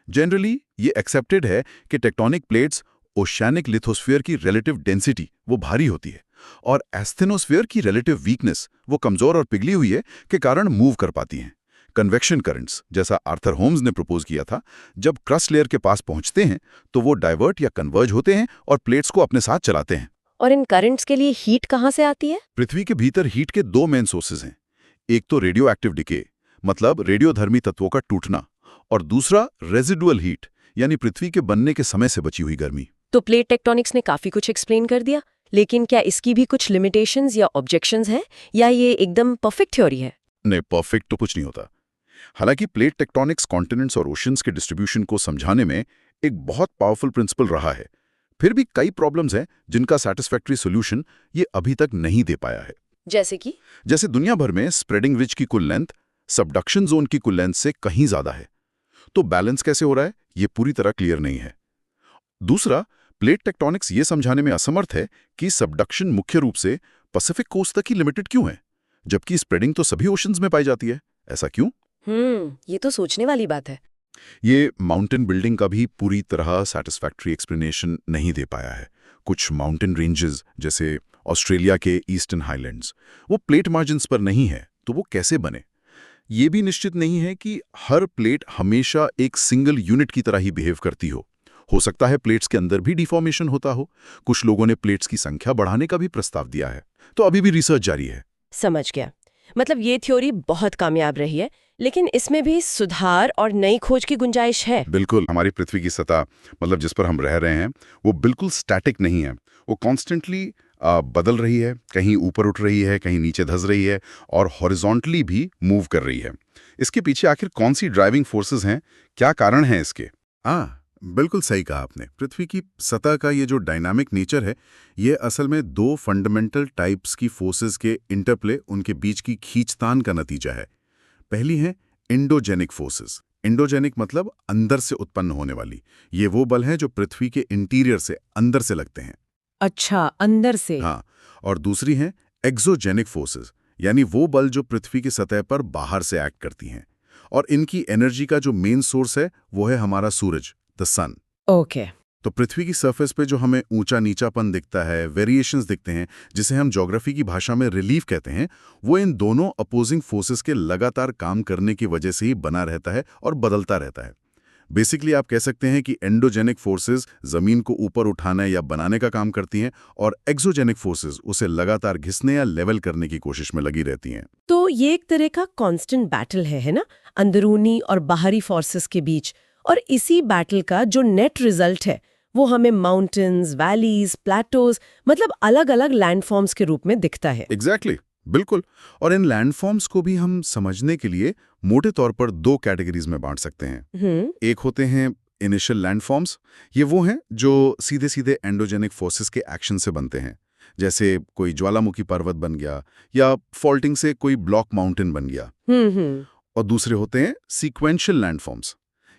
जनरली ये एक्सेप्टेड है कि टेक्टोनिक प्लेट्स ओशियानिक लिथोस्फीयर की रिलेटिव डेंसिटी वो भारी होती है और एस्थेनोस्फीयर की रिलेटिव वीकनेस वो कमजोर और पिघली हुई है के कारण मूव कर पाती हैं। कन्वेक्शन करंट्स, जैसा आर्थर होम्स ने प्रपोज किया था, जब क्रस्ट लेयर के पास पहुंचते हैं तो वो डाइवर्ट या कन्वर्ज होते हैं और प्लेट्स को अपने साथ चलाते हैं। और इन करंट्स के लिए हीट कहाँ से आती है? पृथ्वी के भीतर हीट के 2 मेन सोर्सेज हैं। एक तो रेडियो एक्टिव डिके, मतलब रेडियोधर्मी तत्वों का टूटना, और दूसरा रेजिडुअल हीट, यानी पृथ्वी के बनने के समय से बची हुई गर्मी। तो प्लेट टेक्टोनिक्स ने काफी कुछ एक्सप्लेन कर दिया, लेकिन क्या इसकी भी कुछ लिमिटेशंस या ऑब्जेक्शंस हैं, या ये एकदम परफेक्ट थ्योरी है? नहीं, परफेक्ट तो कुछ नहीं होता। हालांकि प्लेट टेक्टोनिक्स कॉन्टिनेंट्स और ओशंस के डिस्ट्रीब्यूशन को समझाने में एक बहुत पावरफुल प्रिंसिपल रहा है, फिर भी कई प्रॉब्लम्स हैं जिनका सैटिस्फैक्टरी सोल्यूशन ये अभी तक नहीं दे पाया है। जैसे दुनिया भर में स्प्रेडिंग रिज की कुल लेंथ सबडक्शन जोन की कुल लेंथ से कहीं ज्यादा है, तो बैलेंस कैसे हो रहा है ये पूरी तरह क्लियर नहीं है। दूसरा, प्लेट टेक्टोनिक्स ये समझाने में असमर्थ है कि सबडक्शन मुख्य रूप से पैसिफिक कोस्ट तक ही लिमिटेड क्यों है, जबकि स्प्रेडिंग तो सभी ओशंस में पाई जाती है। ऐसा क्यों? ये तो सोचने वाली बात है। ये माउंटेन बिल्डिंग का भी पूरी तरह सैटिस्फैक्टरी एक्सप्लेनेशन नहीं दे पाया है। कुछ माउंटेन रेंजेस, जैसे ऑस्ट्रेलिया के ईस्टर्न हाईलैंड्स, वो प्लेट मार्जिन्स पर नहीं है, तो वो कैसे बने? ये भी निश्चित नहीं है कि हर प्लेट हमेशा एक सिंगल यूनिट की तरह ही बिहेव करती हो सकता है प्लेट्स के अंदर भी डिफॉर्मेशन होता हो। कुछ लोगों ने प्लेट्स की संख्या बढ़ाने का भी प्रस्ताव दिया है, तो अभी भी रिसर्च जारी है। समझ गया। मतलब ये थ्योरी बहुत कामयाब रही है, लेकिन इसमें भी सुधार और नई खोज की गुंजाइश है। बिल्कुल। हमारी पृथ्वी की सतह, मतलब जिस पर हम रह रहे हैं, वो बिल्कुल स्टैटिक नहीं है। वो कॉन्स्टेंटली बदल रही है, कहीं ऊपर उठ रही है, कहीं नीचे धंस रही है और हॉरिजॉन्टली भी मूव कर रही है। इसके पीछे आखिर कौन सी ड्राइविंग फोर्सेस हैं, क्या कारण है इसके? बिल्कुल सही कहा आपने। पृथ्वी की सतह का ये जो डायनामिक नेचर है, ये असल में 2 फंडामेंटल टाइप्स की फोर्सेस के इंटरप्ले, उनके बीच की खींचतान का नतीजा है। पहली है एंडोजेनिक फोर्सेस। एंडोजेनिक मतलब अंदर से उत्पन्न होने वाली। ये वो बल हैं जो पृथ्वी के इंटीरियर से, अंदर से लगते हैं। अच्छा, अंदर से। हाँ। और दूसरी है एक्सोजेनिक फोर्सेस, यानी वो बल जो पृथ्वी की सतह पर बाहर से एक्ट करती हैं। और इनकी एनर्जी का जो मेन सोर्स है वो है हमारा सूरज, द सन। ओके। तो पृथ्वी की सरफेस पे जो हमें ऊंचा नीचापन दिखता है, वेरिएशंस दिखते हैं, जिसे हम ज्योग्राफी की भाषा में रिलीफ कहते हैं, वो इन दोनों अपोजिंग फोर्सेस के लगातार काम करने की वजह से ही बना रहता है और बदलता रहता है। बेसिकली आप कह सकते हैं कि एंडोजेनिक फोर्सेस जमीन को ऊपर उठाने या बनाने का काम करती हैं और एक्सोजेनिक फोर्सेस उसे लगातार घिसने या लेवल करने की कोशिश में लगी रहती हैं। तो ये एक तरह का कांस्टेंट बैटल है ना, अंदरूनी और बाहरी फोर्सेस के बीच। और इसी बैटल का जो नेट रिजल्ट है वो हमें माउंटेन्स, वैलीज, प्लेटोज, मतलब अलग अलग लैंडफॉर्म्स के रूप में दिखता है। एग्जैक्टली, बिल्कुल। और इन लैंडफॉर्म्स को भी हम समझने के लिए मोटे तौर पर 2 कैटेगरीज में बांट सकते हैं। एक होते हैं इनिशियल लैंडफॉर्म्स। ये वो हैं जो सीधे सीधे एंडोजेनिक फोर्सेस के एक्शन से बनते हैं, जैसे कोई ज्वालामुखी पर्वत बन गया या फॉल्टिंग से कोई ब्लॉक माउंटेन बन गया। और दूसरे होते हैं सीक्वेंशियल लैंडफॉर्म्स।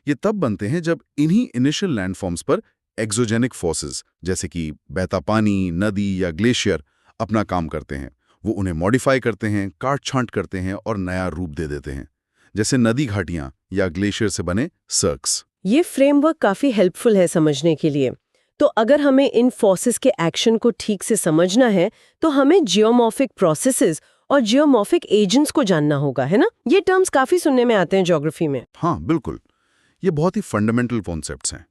ये तब बनते हैं जब इन्हीं इनिशियल लैंडफॉर्म्स पर एक्सोजेनिक फोर्सेस जैसे कि बहता पानी, नदी या ग्लेशियर अपना काम करते हैं। वो उन्हें मॉडिफाई करते हैं, काट छांट करते हैं और नया रूप दे देते हैं, जैसे नदी घाटियां या ग्लेशियर से बने सर्क्स। ये फ्रेमवर्क काफी हेल्पफुल है समझने के लिए। तो अगर हमें इन फोर्सेस के एक्शन को ठीक से समझना है तो हमें जियोमॉर्फिक प्रोसेसेस और जियोमॉर्फिक एजेंट्स को जानना होगा, है ना? ये टर्म्स काफी सुनने में आते हैं ज्योग्राफी में। हाँ, बिल्कुल। ये बहुत ही फंडामेंटल कॉन्सेप्ट्स हैं।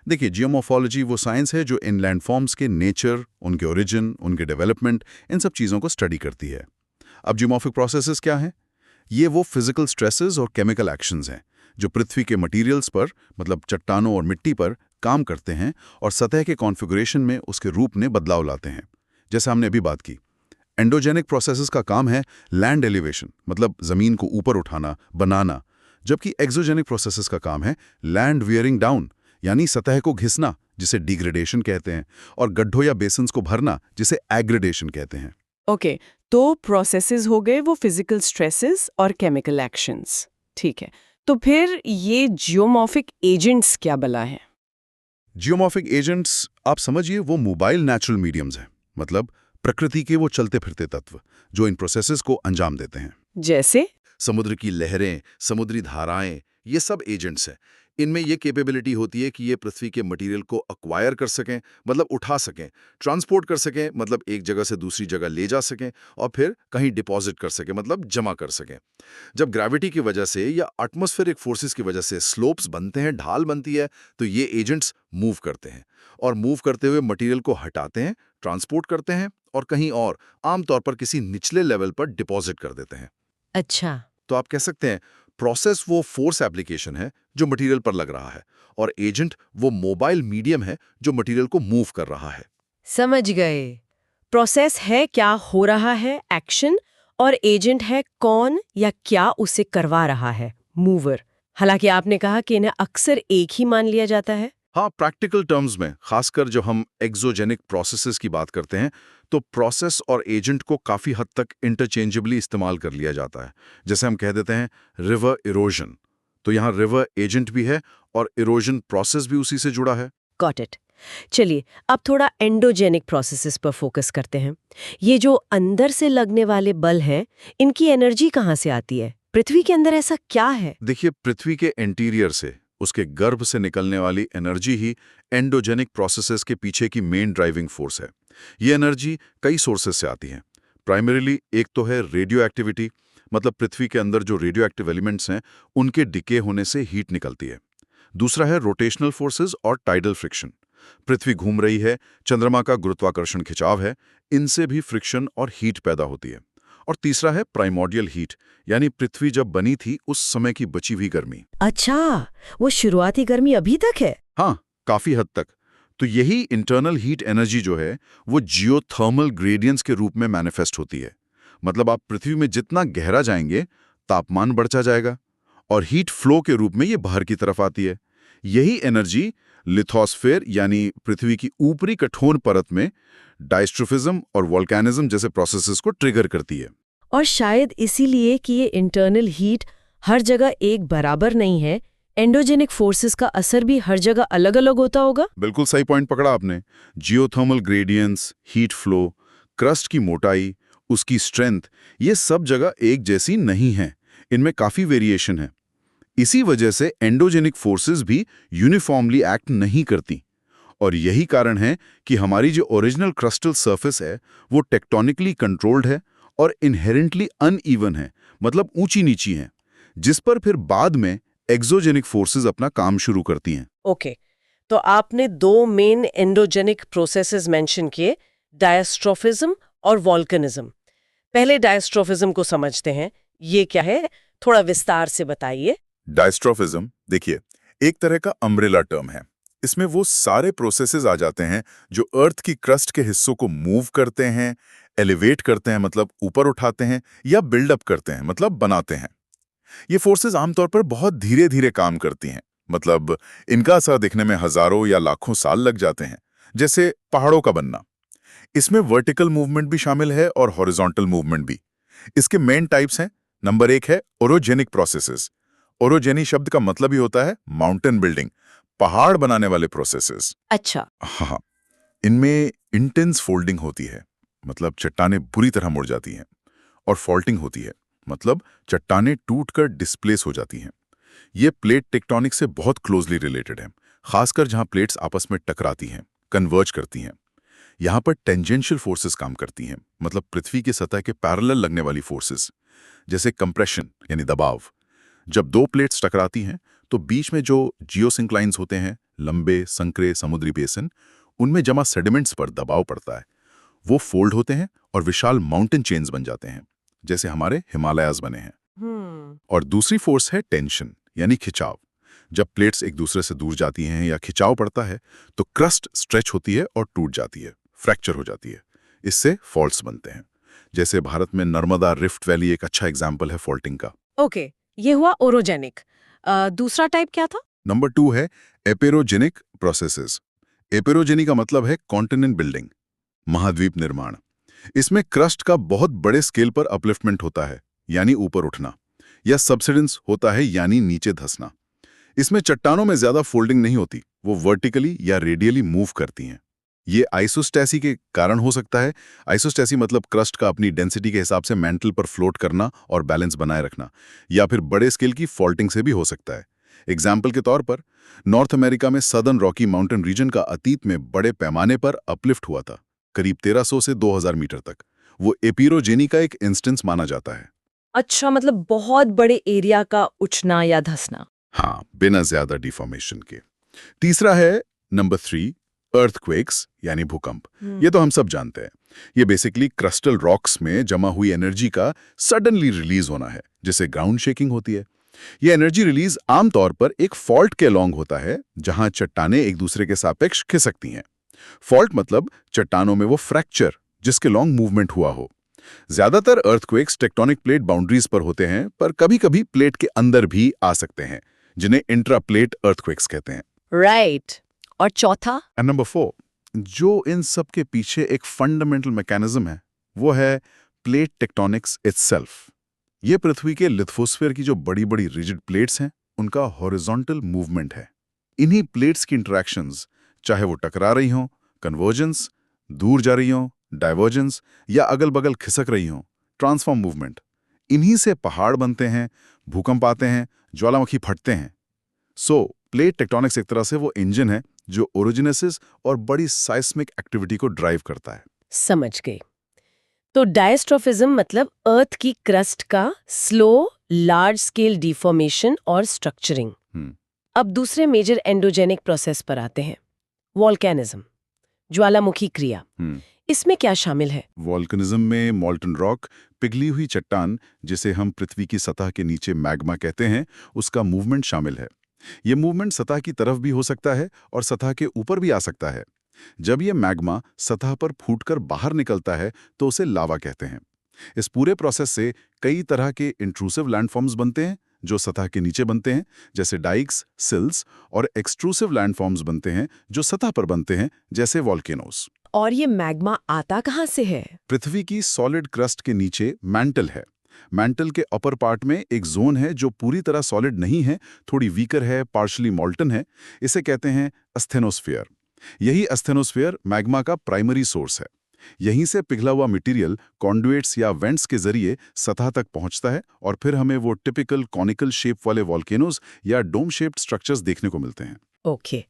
देखिए, जियोमॉर्फोलॉजी वो साइंस है जो इन लैंडफॉर्म्स के नेचर, उनके ओरिजिन, उनके डेवलपमेंट, इन सब चीज़ों को स्टडी करती है। अब जियोमॉर्फिक प्रोसेसेस क्या हैं? ये वो फिजिकल स्ट्रेसेस और केमिकल एक्शंस हैं जो पृथ्वी के मटेरियल्स पर, मतलब चट्टानों और मिट्टी पर काम करते हैं और सतह के कॉन्फ़िगरेशन में उसके रूप में बदलाव लाते हैं। जैसे हमने अभी बात की, एंडोजेनिक प्रोसेसेस का काम है लैंड एलिवेशन, मतलब ज़मीन को ऊपर उठाना, बनाना, जबकि एक्सोजेनिक प्रोसेसेस का काम है लैंड वियरिंग डाउन, यानी सतह को घिसना, जिसे डिग्रेडेशन कहते हैं, और गड्ढों या बेसिन्स को भरना, जिसे एग्रेडेशन कहते हैं। ओके, तो प्रोसेसेस हो गए वो फिजिकल स्ट्रेसेस और केमिकल एक्शंस। ठीक है, तो फिर ये जियोमॉर्फिक एजेंट्स क्या बला है? जियोमॉर्फिक एजेंट्स आप समझिए वो मोबाइल नेचुरल मीडियम्स हैं, मतलब प्रकृति के वो चलते फिरते तत्व जो इन प्रोसेसेस को अंजाम देते हैं। जैसे समुद्र की लहरें, समुद्री धाराएं, ये सब एजेंट्स हैं। इनमें ये कैपेबिलिटी होती है कि ये पृथ्वी के मटेरियल को अक्वायर कर सकें, मतलब उठा सकें, ट्रांसपोर्ट कर सकें, मतलब एक जगह से दूसरी जगह ले जा सकें, और फिर कहीं डिपॉजिट कर सकें, मतलब जमा कर सकें। जब ग्रेविटी की वजह से या एटमॉस्फेरिक फोर्सेस की वजह से स्लोप्स बनते हैं, ढाल बनती है, तो ये एजेंट्स मूव करते हैं और मूव करते हुए मटेरियल को हटाते हैं, ट्रांसपोर्ट करते हैं और कहीं और, आमतौर पर किसी निचले लेवल पर डिपॉजिट कर देते हैं। अच्छा, तो आप कह सकते हैं प्रोसेस वो फोर्स एप्लीकेशन है जो मटेरियल पर लग रहा है, और एजेंट वो मोबाइल मीडियम है जो मटेरियल को मूव कर रहा है। समझ गए। प्रोसेस है क्या हो रहा है, एक्शन, और एजेंट है कौन या क्या उसे करवा रहा है, मूवर। हालांकि आपने कहा कि इन्हें अक्सर एक ही मान लिया जाता है। हाँ, प्रैक्टिकल टर्म्स में, खासकर जब हम एक्सोजेनिक प्रोसेसेस की बात करते हैं, तो प्रोसेस और एजेंट को काफ़ी हद तक इंटरचेंजेबली इस्तेमाल कर लिया जाता है। जैसे हम कह देते हैं रिवर इरोजन, तो यहाँ रिवर एजेंट भी है और इरोजन प्रोसेस भी उसी से जुड़ा है। Got it. चलिए अब थोड़ा एंडोजेनिक प्रोसेसेस पर फोकस करते हैं। ये जो अंदर से लगने वाले बल हैं, इनकी एनर्जी कहाँ से आती है? पृथ्वी के अंदर ऐसा क्या है? देखिए, पृथ्वी के इंटीरियर से, उसके गर्भ से निकलने वाली एनर्जी ही एंडोजेनिक प्रोसेसेस के पीछे की मेन ड्राइविंग फोर्स है। ये एनर्जी कई सोर्सेस से आती है। प्राइमरीली एक तो है रेडियो एक्टिविटी, मतलब पृथ्वी के अंदर जो रेडियो एक्टिव एलिमेंट्स हैं उनके डिके होने से हीट निकलती है। दूसरा है रोटेशनल फोर्सेस और टाइडल फ्रिक्शन। पृथ्वी घूम रही है, चंद्रमा का गुरुत्वाकर्षण खिंचाव है, इनसे भी फ्रिक्शन और हीट पैदा होती है। और तीसरा है प्राइमोर्डियल हीट, यानी पृथ्वी जब बनी थी उस समय की बची हुई गर्मी। अच्छा, वो शुरुआती गर्मी अभी तक है? हाँ, काफी हद तक। तो यही इंटरनल हीट एनर्जी जो है वो जियोथर्मल ग्रेडियंट्स के रूप में मैनिफेस्ट होती है। मतलब आप पृथ्वी में जितना गहरा जाएंगे, तापमान बढ़ता जाएगा और हीट फ्लो के रूप में ये बाहर की तरफ आती है। यही एनर्जी लिथोस्फेयर यानी पृथ्वी की ऊपरी कठोर परत में डायस्ट्रोफिज्म और वोल्केनिज्म जैसे प्रोसेसेस को ट्रिगर करती है। और शायद इसीलिए कि ये इंटरनल हीट हर जगह एक बराबर नहीं है, एंडोजेनिक फोर्सेस का असर भी हर जगह अलग अलग होता होगा। बिल्कुल सही पॉइंट पकड़ा आपने। Geothermal gradients, heat flow, crust की मोटाई, उसकी स्ट्रेंथ, ये सब जगह एक जैसी नहीं है, इनमें काफी वेरिएशन है। इसी वजह से एंडोजेनिक फोर्सेस भी यूनिफॉर्मली एक्ट नहीं करती। और यही कारण है कि हमारी जो ओरिजिनल क्रस्टल सरफेस है वो टेक्टोनिकली कंट्रोल्ड है और इनहेरेंटली अनइवन है, मतलब ऊंची नीची है, जिस पर फिर बाद में एक्सोजेनिक फोर्सेस अपना काम शुरू करती हैं। ओके, तो आपने दो मेन एंडोजेनिक प्रोसेसेस मेंशन किए, डायस्ट्रोफिज्म और वोल्केनिज्म। पहले डायस्ट्रोफिज्म को समझते हैं, ये क्या है, थोड़ा विस्तार से बताइए। डायस्ट्रोफिज्म देखिए एक तरह का अम्ब्रेला टर्म है। इसमें वो सारे प्रोसेसेस आ जाते हैं जो अर्थ की क्रस्ट के हिस्सों को मूव करते हैं, एलिवेट करते हैं मतलब ऊपर उठाते हैं, या बिल्डअप करते हैं मतलब बनाते हैं। ये फोर्सेस आमतौर पर बहुत धीरे धीरे काम करती हैं, मतलब इनका असर दिखने में हजारों या लाखों साल लग जाते हैं, जैसे पहाड़ों का बनना। इसमें वर्टिकल मूवमेंट भी शामिल है और हॉरिजॉन्टल मूवमेंट भी। इसके मेन टाइप्स हैं। नंबर 1 है ओरोजेनिक प्रोसेसेस। ओरोजेनी शब्द का मतलब ही होता है माउंटेन बिल्डिंग, पहाड़ बनाने वाले प्रोसेसेस। अच्छा। हाँ, इनमें इंटेंस फोल्डिंग होती है, मतलब चट्टानें बुरी तरह मुड़ जाती हैं, और फॉल्टिंग होती है, मतलब चट्टानें टूटकर डिस्प्लेस हो जाती हैं। ये प्लेट टेक्टोनिक से बहुत क्लोजली रिलेटेड है, खासकर जहां प्लेट्स आपस में टकराती हैं, कन्वर्ज करती हैं। यहां पर टेंजेंशियल फोर्सेस काम करती हैं, मतलब पृथ्वी की सतह के पैरेलल लगने वाली फोर्सेस, जैसे कंप्रेशन यानी दबाव। जब दो प्लेट्स टकराती हैं तो बीच में जो जियोसिंक्लाइन्स होते हैं, लंबे संकरे समुद्री बेसिन, उनमें जमा सेडिमेंट्स पर दबाव पड़ता है। वो फोल्ड होते हैं और विशाल माउंटेन चेन्स बन जाते हैं, जैसे हमारे हिमालयाज बने हैं। और दूसरी फोर्स है टेंशन यानी खिंचाव। जब प्लेट्स एक दूसरे से दूर जाती हैं या खिंचाव पड़ता है तो क्रस्ट स्ट्रेच होती है और टूट जाती है, फ्रैक्चर हो जाती है। इससे फॉल्ट्स बनते हैं। जैसे भारत में नर्मदा रिफ्ट वैली एक अच्छा एग्जाम्पल है फॉल्टिंग का। ओके, ये हुआ ओरोजेनिक। दूसरा टाइप क्या था? नंबर 2 है एपेरोजेनिक प्रोसेसेस। एपेरोजेनी का मतलब है कॉन्टिनेंट बिल्डिंग, महाद्वीप निर्माण। इसमें क्रस्ट का बहुत बड़े स्केल पर अपलिफ्टमेंट होता है, यानी ऊपर उठना, या सबसिडेंस होता है, यानी नीचे धंसना। इसमें चट्टानों में ज्यादा फोल्डिंग नहीं होती, वो वर्टिकली या रेडियली मूव करती हैं। ये आइसोस्टैसी के कारण हो सकता है। आइसोस्टैसी मतलब क्रस्ट का अपनी डेंसिटी के हिसाब से मैंटल पर फ्लोट करना और बैलेंस बनाए रखना, या फिर बड़े स्केल की फॉल्टिंग से भी हो सकता है। एग्जाम्पल के तौर पर नॉर्थ अमेरिका में सदर्न रॉकी माउंटेन रीजन का अतीत में बड़े पैमाने पर अपलिफ्ट हुआ था, करीब 1300 से 2000 मीटर तक। वो एपिरोजेनी का एक इंस्टेंस माना जाता है। अच्छा, मतलब बहुत बड़े एरिया का उछना या धंसना। हाँ, बिना ज्यादा डिफॉर्मेशन के। तीसरा है नंबर 3 अर्थक्वेक्स यानी भूकंप। ये तो हम सब जानते हैं। ये बेसिकली क्रिस्टल रॉक्स में जमा हुई एनर्जी का सडनली रिलीज होना है, जिसे ग्राउंड शेकिंग होती है। ये एनर्जी रिलीज आमतौर पर एक फॉल्ट के अलोंग होता है, जहां चट्टानें एक दूसरे के सापेक्ष खिसकती हैं। फॉल्ट मतलब चट्टानों में वो फ्रैक्चर जिसके लॉन्ग मूवमेंट हुआ हो। ज्यादातर अर्थक्वेक्स टेक्टोनिक प्लेट बाउंड्रीज पर होते हैं, पर कभी-कभी प्लेट के अंदर भी आ सकते हैं, जिन्हें इंट्राप्लेट अर्थक्वेक्स कहते हैं। राइट। और चौथा? एंड नंबर 4, जो इन सब के पीछे एक फंडामेंटल मैकेनिज्म है, वो है प्लेट टेक्टोनिक्स इटसेल्फ। ये पृथ्वी के लिथोस्फीयर की जो बड़ी-बड़ी रिजिड प्लेट्स हैं, उनका हॉरिजॉन्टल मूवमेंट है। इन्हीं प्लेट्स की इंटरैक्शंस, चाहे वो टकरा रही हों, कन्वर्जेंस, दूर जा रही हों, डाइवर्जेंस, या अगल-बगल खिसक रही हों, ट्रांसफॉर्म मूवमेंट, इन्हीं से पहाड़ बनते हैं, भूकंप आते हैं, ज्वालामुखी फटते हैं। सो प्लेट टेक्टोनिक्स एक तरह से वो इंजन है जो ओरिजिनेसिस और बड़ी साइस्मिक एक्टिविटी को ड्राइव करता है। समझ गई। तो डायस्ट्रोफिज्म मतलब अर्थ की क्रस्ट का स्लो लार्ज स्केल डिफॉर्मेशन और स्ट्रक्चरिंग। अब दूसरे मेजर एंडोजेनिक प्रोसेस पर आते हैं, वोल्केनिज्म, ज्वालामुखी क्रिया। इसमें क्या शामिल है? वोल्केनिज्म में मॉल्टन रॉक, पिघली हुई चट्टान, जिसे हम पृथ्वी की सतह के नीचे मैग्मा कहते हैं, उसका मूवमेंट शामिल है। ये मूवमेंट सतह की तरफ भी हो सकता है और सतह के ऊपर भी आ सकता है। जब ये मैग्मा सतह पर फूटकर बाहर निकलता है तो उसे लावा कहते हैं। इस पूरे प्रोसेस से कई तरह के इंट्रूसिव लैंडफॉर्म्स बनते हैं जो सतह के नीचे बनते हैं, जैसे डाइक्स, सिल्स, और एक्सट्रूसिव लैंडफॉर्म्स बनते हैं जो सतह पर बनते हैं, जैसे वॉल्केनोस। और ये मैग्मा आता कहाँ से है? पृथ्वी की सॉलिड क्रस्ट के नीचे मैंटल है। मैंटल के अपर पार्ट में एक जोन है जो पूरी तरह सॉलिड नहीं है, थोड़ी वीकर है, पार्शली मॉल्टन है। इसे कहते हैं अस्थेनोस्फीयर। यही अस्थेनोस्फीयर मैग्मा का प्राइमरी सोर्स है। यहीं से पिघला हुआ मटेरियल कॉन्डुइट्स या वेंट्स के जरिए सतह तक पहुंचता है और फिर हमें वो टिपिकल कॉनिकल शेप वाले वॉल्केनोज या डोम शेप्ड स्ट्रक्चर्स देखने को मिलते हैं। ओके,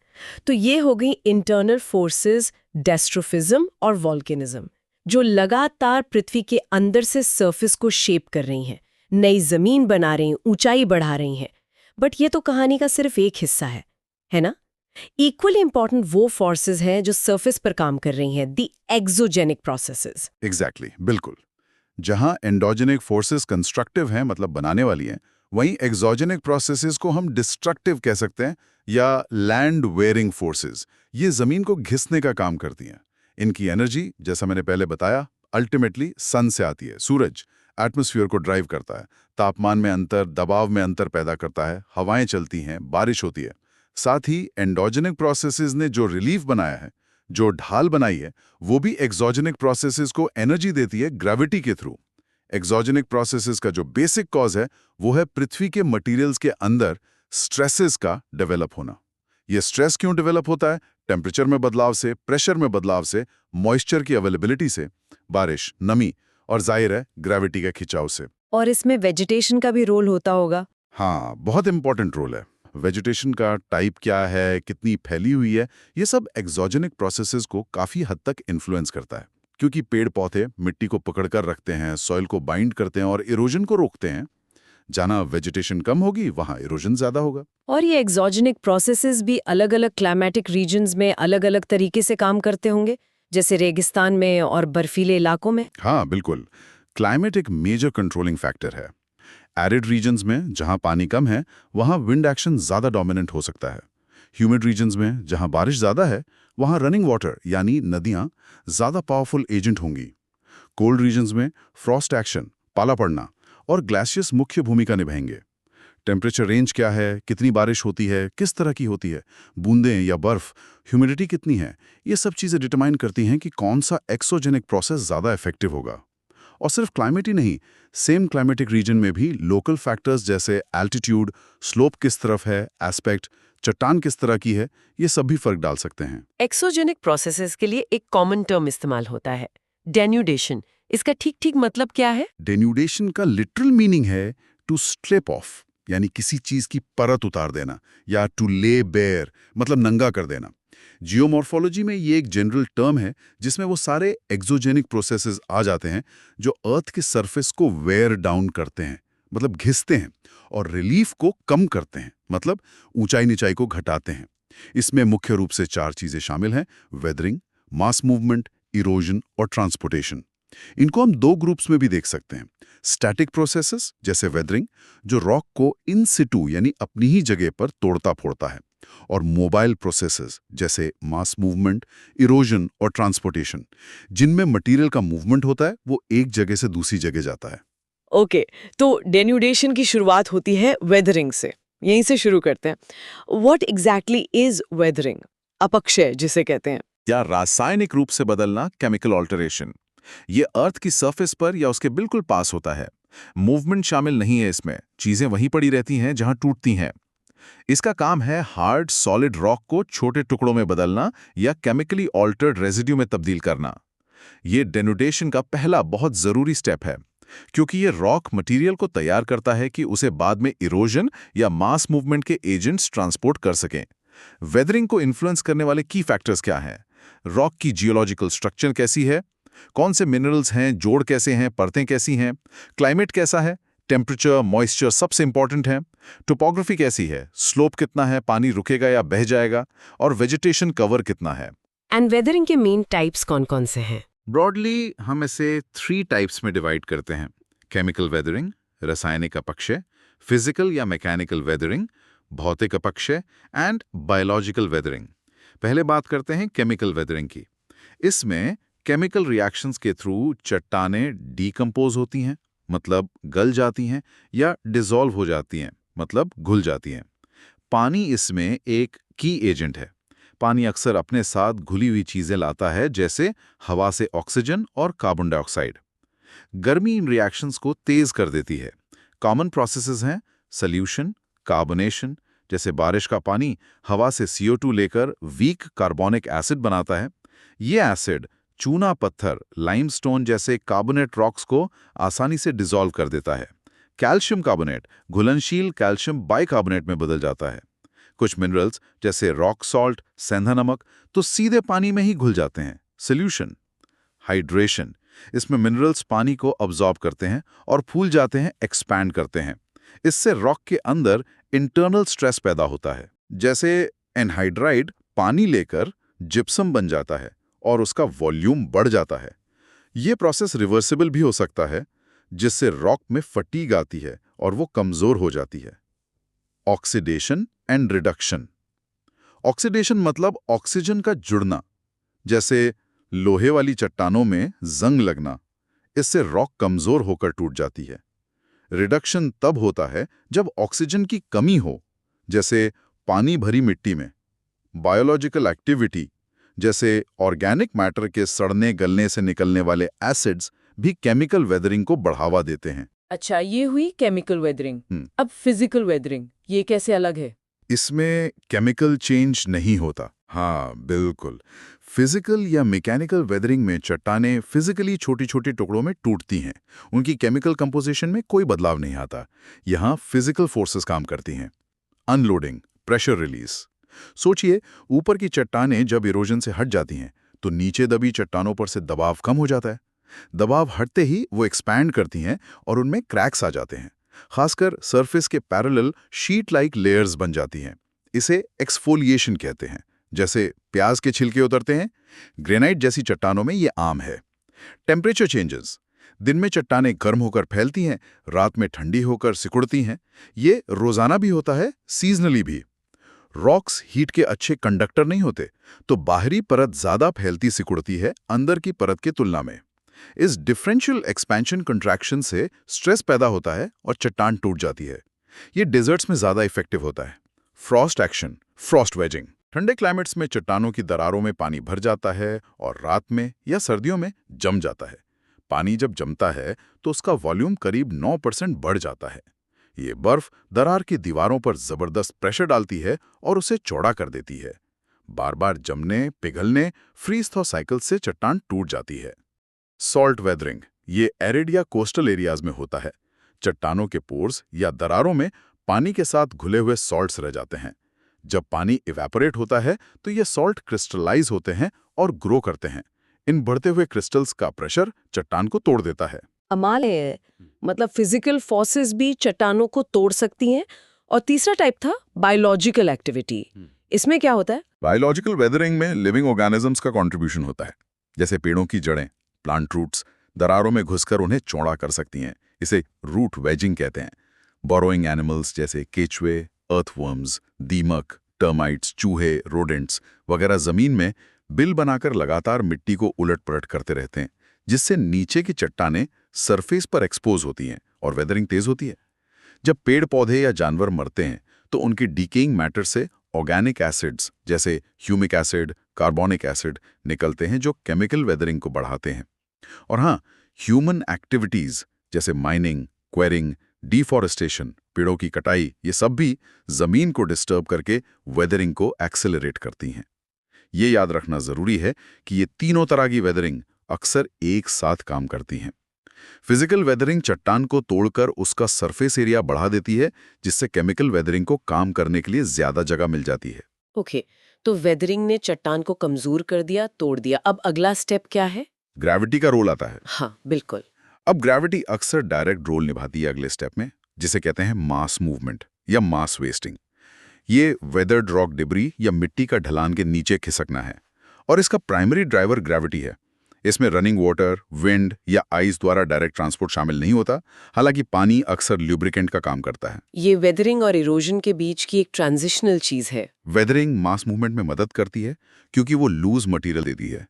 तो ये हो गई इंटरनल फोर्सेस, डायस्ट्रोफिज्म और वोल्केनिज्म, जो लगातार पृथ्वी के अंदर से सरफेस को शेप कर रही हैं, नई जमीन बना रही हैं, ऊंचाई बढ़ा रही हैं। बट ये तो कहानी का सिर्फ एक हिस्सा है ना? इक्वली इंपॉर्टेंट वो फोर्सेस हैं जो सरफेस पर काम कर रही हैं, द एक्सोजेनिक प्रोसेसेस। एग्जैक्टली, बिल्कुल। जहां एंडोजेनिक फोर्सेस कंस्ट्रक्टिव हैं, मतलब बनाने वाली हैं, वहीं एक्सोजेनिक प्रोसेसेस को हम डिस्ट्रक्टिव कह सकते हैं, या लैंड वेयरिंग फोर्सेस। ये जमीन को घिसने का काम करती हैं। इनकी एनर्जी, जैसा मैंने पहले बताया, अल्टीमेटली सन से आती है। सूरज एटमॉस्फेयर को ड्राइव करता है, तापमान में अंतर, दबाव में अंतर पैदा करता है, हवाएं चलती हैं, बारिश होती है। साथ ही एंडोजेनिक प्रोसेसेस ने जो रिलीफ बनाया है, जो ढाल बनाई है, वो भी एक्सोजेनिक प्रोसेसेस को एनर्जी देती है ग्रेविटी के थ्रू। एक्सोजेनिक प्रोसेसेस का जो बेसिक कॉज है, वो है पृथ्वी के मटेरियल्स के अंदर स्ट्रेसेस का डेवलप होना। ये स्ट्रेस क्यों डेवलप होता है? टेम्परेचर में बदलाव से, प्रेशर में बदलाव से, मॉइस्चर की अवेलेबिलिटी से, बारिश, नमी और जाहिर है ग्रेविटी के खिंचाव से। और इसमें वेजिटेशन का भी रोल होता होगा। हाँ, बहुत इंपॉर्टेंट रोल है। वेजिटेशन का टाइप क्या है, कितनी फैली हुई है, ये सब एक्सोजेनिक प्रोसेसेस को काफी हद तक इन्फ्लुएंस करता है। क्योंकि पेड़ पौधे मिट्टी को पकड़कर रखते हैं, सॉइल को बाइंड करते हैं और इरोजन को रोकते हैं। जहां वेजिटेशन कम होगी, वहां इरोजन ज्यादा होगा। और ये एक्सोजेनिक प्रोसेसेस भी अलग-अलग क्लाइमेटिक रीजन्स में अलग-अलग तरीके से काम करते होंगे, जैसे रेगिस्तान में और बर्फीले इलाकों में। हाँ, बिल्कुल। क्लाइमेट एक मेजर कंट्रोलिंग फैक्टर है। एरिड रीजन्स में, जहां पानी कम है, वहां विंड एक्शन ज्यादा डोमिनेंट हो सकता है। ह्यूमिड रीजन्स में, जहां बारिश ज्यादा है, वहां रनिंग वाटर यानी नदियां ज्यादा पावरफुल एजेंट होंगी। कोल्ड रीजन्स में फ्रॉस्ट एक्शन, पाला पड़ना और ग्लेशियर्स मुख्य भूमिका निभाएंगे। टेम्परेचर रेंज क्या है, कितनी बारिश होती है, किस तरह की होती है, बूंदें या बर्फ, ह्यूमिडिटी कितनी है, ये सब चीजें डिटरमाइन करती हैं कि कौन सा एक्सोजेनिक प्रोसेस ज्यादा इफेक्टिव होगा। और सिर्फ क्लाइमेट ही नहीं, सेम क्लाइमेटिक रीजन में भी लोकल फैक्टर्स जैसे एल्टीट्यूड, स्लोप किस तरफ है, एस्पेक्ट, चट्टान किस तरह की है, ये सब भी फर्क डाल सकते हैं। एक्सोजेनिक प्रोसेसेस के लिए एक कॉमन टर्म इस्तेमाल होता है, डेन्यूडेशन। इसका ठीक मतलब क्या है? डेन्यूडेशन का लिटरल मीनिंग है टू स्ट्रिप ऑफ, यानी किसी चीज की परत उतार देना, या टू ले बेयर मतलब नंगा कर देना। जियोमॉर्फोलॉजी में ये एक जनरल टर्म है जिसमें वो सारे एक्सोजेनिक प्रोसेसेस आ जाते हैं जो अर्थ के सरफेस को वेयर डाउन करते हैं, मतलब घिसते हैं, और रिलीफ को कम करते हैं, मतलब ऊंचाई नीचाई को घटाते हैं। इसमें मुख्य रूप से 4 चीजें शामिल हैं: वेदरिंग, मास मूवमेंट, इरोजन और ट्रांसपोर्टेशन। इनको हम 2 ग्रुप्स में भी देख सकते हैं। स्टैटिक प्रोसेसेस जैसे वेदरिंग, जो रॉक को इन सिटू यानी अपनी ही जगह पर तोड़ता फोड़ता है, और मोबाइल प्रोसेसेस जैसे मास मूवमेंट, इरोजन और ट्रांसपोर्टेशन, जिनमें मटेरियल का मूवमेंट होता है, वो एक जगह से दूसरी जगह जाता है। ओके, तो डेन्यूडेशन की शुरुआत होती है वेदरिंग से। यहीं से शुरू करते हैं। What exactly is weathering? अपक्षय जिसे कहते हैं। या रासायनिक रूप से बदलना, केमिकल ऑल्टरेशन। ये अर्थ की सरफेस पर या उसके बिल्कुल पास होता है। मूवमेंट शामिल नहीं है इसमें, चीजें वहीं पड़ी रहती हैं जहां टूटती हैं। इसका काम है हार्ड सॉलिड रॉक को छोटे टुकड़ों में बदलना या केमिकली ऑल्टर्ड रेजिड्यू में तब्दील करना। ये डेनुडेशन का पहला बहुत जरूरी स्टेप है, क्योंकि ये रॉक मटेरियल को तैयार करता है कि उसे बाद में इरोजन या मास मूवमेंट के एजेंट्स ट्रांसपोर्ट कर सकें। वेदरिंग को इन्फ्लुएंस करने वाले की फैक्टर्स क्या हैं? रॉक की जियोलॉजिकल स्ट्रक्चर कैसी है, कौन से मिनरल्स हैं, जोड़ कैसे हैं, परतें कैसी हैं, क्लाइमेट कैसा है, टेम्परेचर, मॉइस्चर सबसे इंपॉर्टेंट है, टोपोग्राफी कैसी है, स्लोप कितना है, पानी रुकेगा या बह जाएगा, और वेजिटेशन कवर कितना है। एंड वेदरिंग के मेन टाइप्स कौन-कौन से हैं? ब्रॉडली हम इसे 3 टाइप्स में डिवाइड करते हैं: केमिकल वेदरिंग, रासायनिक अपक्षय, फिजिकल या मैकेनिकल वेदरिंग, भौतिक अपक्षय, एंड बायोलॉजिकल वेदरिंग। पहले बात करते हैं केमिकल वेदरिंग की। इसमें केमिकल रिएक्शंस के थ्रू चट्टानें डीकंपोज होती हैं, मतलब गल जाती हैं, या डिसॉल्व हो जाती हैं, मतलब घुल जाती हैं। पानी इसमें एक की एजेंट है। पानी अक्सर अपने साथ घुली हुई चीजें लाता है, जैसे हवा से ऑक्सीजन और कार्बन डाइऑक्साइड। गर्मी इन रिएक्शंस को तेज कर देती है। कॉमन प्रोसेसेस हैं सॉल्यूशन, कार्बोनेशन, जैसे बारिश का पानी हवा से CO2 लेकर वीक कार्बोनिक एसिड बनाता है। ये एसिड चूना पत्थर, लाइमस्टोन जैसे कार्बोनेट रॉक्स को आसानी से डिसॉल्व कर देता है। कैल्शियम कार्बोनेट घुलनशील कैल्शियम बाइकार्बोनेट में बदल जाता है। कुछ मिनरल्स जैसे रॉक सॉल्ट, सेंधा नमक तो सीधे पानी में ही घुल जाते हैं। सॉल्यूशन, हाइड्रेशन, इसमें मिनरल्स पानी को अब्सॉर्ब करते हैं और फूल जाते हैं, एक्सपैंड करते हैं। इससे रॉक के अंदर इंटरनल स्ट्रेस पैदा होता है। जैसे एनहाइड्राइड पानी लेकर जिप्सम बन जाता है और उसका वॉल्यूम बढ़ जाता है। ये प्रोसेस रिवर्सिबल भी हो सकता है, जिससे रॉक में फटीग आती है और वो कमजोर हो जाती है। Oxidation and reduction. ऑक्सीडेशन मतलब ऑक्सीजन का जुड़ना, जैसे लोहे वाली चट्टानों में जंग लगना। इससे रॉक कमजोर होकर टूट जाती है। रिडक्शन तब होता है जब ऑक्सीजन की कमी हो, जैसे पानी भरी मिट्टी में। बायोलॉजिकल एक्टिविटी जैसे ऑर्गेनिक मैटर के सड़ने गलने से निकलने वाले एसिड्स भी केमिकल वेदरिंग को बढ़ावा देते हैं। अच्छा, ये हुई केमिकल वेदरिंग। अब फिजिकल वेदरिंग, ये कैसे अलग है? इसमें केमिकल चेंज नहीं होता। हाँ बिल्कुल, फिजिकल या मैकेनिकल वेदरिंग में चट्टानें फिजिकली छोटी छोटी टुकड़ों में टूटती हैं। उनकी केमिकल कंपोजिशन में कोई बदलाव नहीं आता। यहाँ फिजिकल फोर्सेस काम करती हैं। Unloading, pressure release. सोचिए, ऊपर की चट्टानें जब इरोजन से हट जाती हैं तो नीचे दबी चट्टानों पर से दबाव कम हो जाता है। दबाव हटते ही वो एक्सपैंड करती हैं और उनमें क्रैक्स आ जाते हैं। खासकर सरफेस के पैरेलल शीट लाइक लेयर्स बन जाती हैं। इसे एक्सफोलिएशन कहते हैं। जैसे प्याज के छिलके उतरते हैं, ग्रेनाइट जैसी चट्टानों में ये आम है। Temperature changes. दिन में चट्टानें गर्म होकर फैलती हैं, रात में ठंडी होकर सिकुड़ती हैं। ये रोजाना भी होता है, सीजनली भी। रॉक्स हीट के अच्छे कंडक्टर नहीं होते, तो बाहरी परत ज्यादा फैलती सिकुड़ती है अंदर की परत की तुलना में। इस डिफरेंशियल एक्सपेंशन कंट्रैक्शन से स्ट्रेस पैदा होता है और चट्टान टूट जाती है। ये डेजर्ट्स में ज्यादा इफेक्टिव होता है। Frost action, Frost waging. ठंडे क्लाइमेट्स में चट्टानों की दरारों में पानी भर जाता है और रात में या सर्दियों में जम जाता है। पानी जब जमता है तो उसका वॉल्यूम करीब 9% बढ़ जाता है। ये बर्फ दरार की दीवारों पर जबरदस्त प्रेशर डालती है और उसे चौड़ा कर देती है। बार बार जमने, पिघलने, फ्रीज थॉ साइकिल से चट्टान टूट जाती है। सॉल्ट वेदरिंग, ये एरिड या कोस्टल एरियाज में होता है। चट्टानों के पोर्स या दरारों में पानी के साथ घुले हुए सॉल्ट्स रह जाते हैं। जब पानी इवेपोरेट होता है तो ये सॉल्ट क्रिस्टलाइज होते हैं और ग्रो करते हैं। इन बढ़ते हुए क्रिस्टल्स का प्रेशर चट्टान को तोड़ देता है। कमाल है, मतलब फिजिकल फोर्सेस भी चट्टानों को तोड़ सकती हैं। और तीसरा टाइप था बायोलॉजिकल एक्टिविटी। इसमें क्या होता है? बायोलॉजिकल वेदरिंग में लिविंग ऑर्गेनिजम्स का कंट्रीब्यूशन होता है। जैसे पेड़ों की जड़ें, प्लांट रूट्स दरारों में घुसकर उन्हें चौड़ा कर सकती हैं। इसे रूट वेजिंग कहते हैं। बोरोइंग एनिमल्स जैसे केचुए, अर्थवर्म्स, दीमक, टर्माइट्स, चूहे, रोडेंट्स वगैरह जमीन में बिल बनाकर लगातार मिट्टी को उलट पलट करते रहते हैं, जिससे नीचे की चट्टानें सरफेस पर एक्सपोज होती हैं और वेदरिंग तेज होती है। जब पेड़ पौधे या जानवर मरते हैं तो उनकी डीकेइंग मैटर से ऑर्गेनिक एसिड्स जैसे ह्यूमिक एसिड, कार्बोनिक एसिड निकलते हैं, जो केमिकल वेदरिंग को बढ़ाते हैं। और हाँ, ह्यूमन एक्टिविटीज जैसे माइनिंग, क्वेरिंग, डिफॉरेस्टेशन, पेड़ों की कटाई, ये सब भी जमीन को डिस्टर्ब करके वेदरिंग को एक्सेलरेट करती हैं। ये याद रखना जरूरी है कि ये तीनों तरह की वेदरिंग अक्सर एक साथ काम करती हैं। फिजिकल वेदरिंग चट्टान को तोड़कर उसका सरफेस एरिया बढ़ा देती है, जिससे केमिकल वेदरिंग को काम करने के लिए ज्यादा जगह मिल जाती है। ओके, तो वेदरिंग ने चट्टान को कमजोर कर दिया, तोड़ दिया। अब अगला स्टेप क्या है? ग्रेविटी का रोल आता है। हाँ बिल्कुल। अब ग्रेविटी अक्सर डायरेक्ट रोल निभाती है अगले स्टेप में, जिसे कहते हैं मास मूवमेंट या मास वेस्टिंग। ये वेदर्ड रॉक डिब्री या मिट्टी का ढलान के नीचे खिसकना है और इसका प्राइमरी ड्राइवर ग्रेविटी है। इसमें रनिंग वाटर, विंड या आइस द्वारा डायरेक्ट ट्रांसपोर्ट शामिल नहीं होता। हालांकि पानी अक्सर ल्यूब्रिकेंट का काम करता है। ये वेदरिंग और इरोजन के बीच की एक ट्रांजिशनल चीज है। वेदरिंग मास मूवमेंट में मदद करती है क्योंकि वो लूज मटेरियल देती है,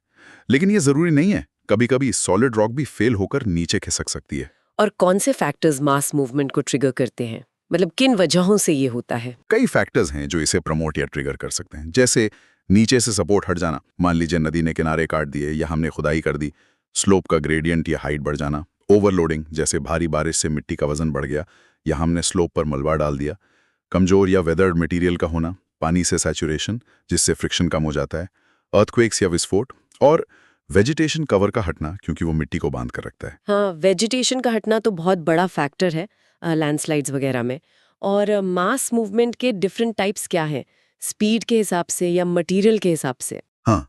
लेकिन ये जरूरी नहीं है। कभी कभी सॉलिड रॉक भी फेल होकर नीचे खिसक सकती है। और कौन से फैक्टर्स मास मूवमेंट को ट्रिगर करते हैं? मतलब किन वजहों से ये होता है? कई फैक्टर्स हैं जो इसे प्रमोट या ट्रिगर कर सकते हैं। जैसे नीचे से सपोर्ट हट जाना, मान लीजिए नदी ने किनारे काट दिए या हमने खुदाई कर दी। स्लोप का ग्रेडियंट या हाइट बढ़ जाना। ओवरलोडिंग, जैसे भारी बारिश से मिट्टी का वजन बढ़ गया या हमने स्लोप पर मलबा डाल दिया। कमजोर या वेदर्ड मटेरियल का होना। पानी से सैचुरेशन, जिससे फ्रिक्शन कम हो जाता है। अर्थक्वेक्स या विस्फोट। और वेजिटेशन कवर का हटना, क्योंकि वो मिट्टी को बांध कर रखता है। हाँ, वेजिटेशन का हटना तो बहुत बड़ा फैक्टर है लैंडस्लाइड्स वगैरह में। और मास मूवमेंट के डिफरेंट टाइप्स क्या हैं? स्पीड के हिसाब से या मटेरियल के हिसाब से? हाँ,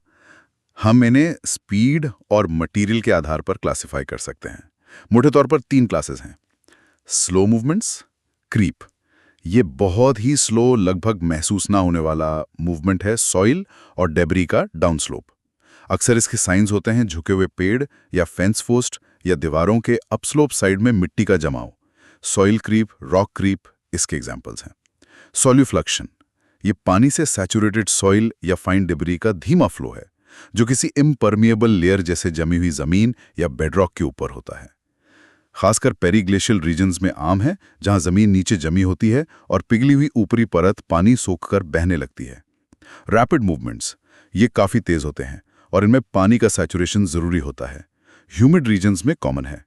हम इन्हें स्पीड और मटेरियल के आधार पर क्लासिफाई कर सकते हैं। मोटे तौर पर 3 क्लासेस हैं: स्लो मूवमेंट्स, क्रीप, ये बहुत ही स्लो, लगभग महसूस ना होने वाला मूवमेंट है सॉइल और डेब्री का डाउनस्लोप। अक्सर इसके साइंस होते हैं झुके हुए पेड़ या फेंस पोस्ट या दीवारों के अपस्लोप साइड में मिट्टी का जमाव। सॉइल क्रीप, रॉक क्रीप इसके एग्जांपल्स हैं। सॉल्यूफ्लक्शन, ये पानी से सैचुरेटेड सॉइल या फाइन डेब्री का धीमा फ्लो है जो किसी इम्परमिएबल लेयर जैसे जमी हुई जमीन या बेडरॉक के ऊपर होता है। खासकर पेरीग्लेशियल रीजन्स में आम है, जहां जमीन नीचे जमी होती है और पिघली हुई ऊपरी परत पानी सोखकर बहने लगती है। रैपिड मूवमेंट्स, ये काफी तेज होते हैं और इनमें पानी का सैचुरेशन जरूरी होता है। ह्यूमिड रीजन्स में कॉमन है।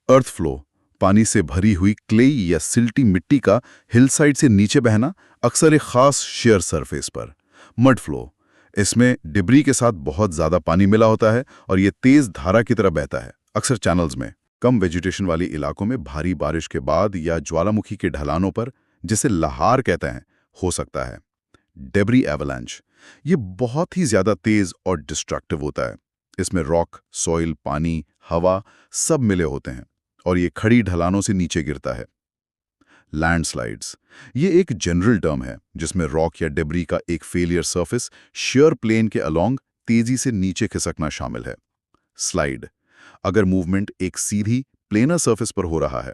अर्थ फ्लो, पानी से भरी हुई क्लेई या सिल्टी मिट्टी का हिलसाइड से नीचे बहना, अक्सर एक खास शेयर सरफेस पर। मड फ्लो, इसमें डिब्री के साथ बहुत ज्यादा पानी मिला होता है और ये तेज धारा की तरह बहता है, अक्सर चैनल्स में। कम वेजिटेशन वाली इलाकों में भारी बारिश के बाद या ज्वालामुखी के ढलानों पर, जिसे लहार कहते हैं, हो सकता है। डेब्री एवलांच, ये बहुत ही ज्यादा तेज और डिस्ट्रक्टिव होता है। इसमें रॉक, सॉइल, पानी, हवा सब मिले होते हैं और ये खड़ी ढलानों से नीचे गिरता है। लैंडस्लाइड्स, ये एक जनरल टर्म है जिसमें रॉक या डेब्री का एक फेलियर सरफेस शेयर प्लेन के अलोंग तेजी से नीचे खिसकना शामिल है। स्लाइड, अगर मूवमेंट एक सीधी प्लेनर सरफेस पर हो रहा है।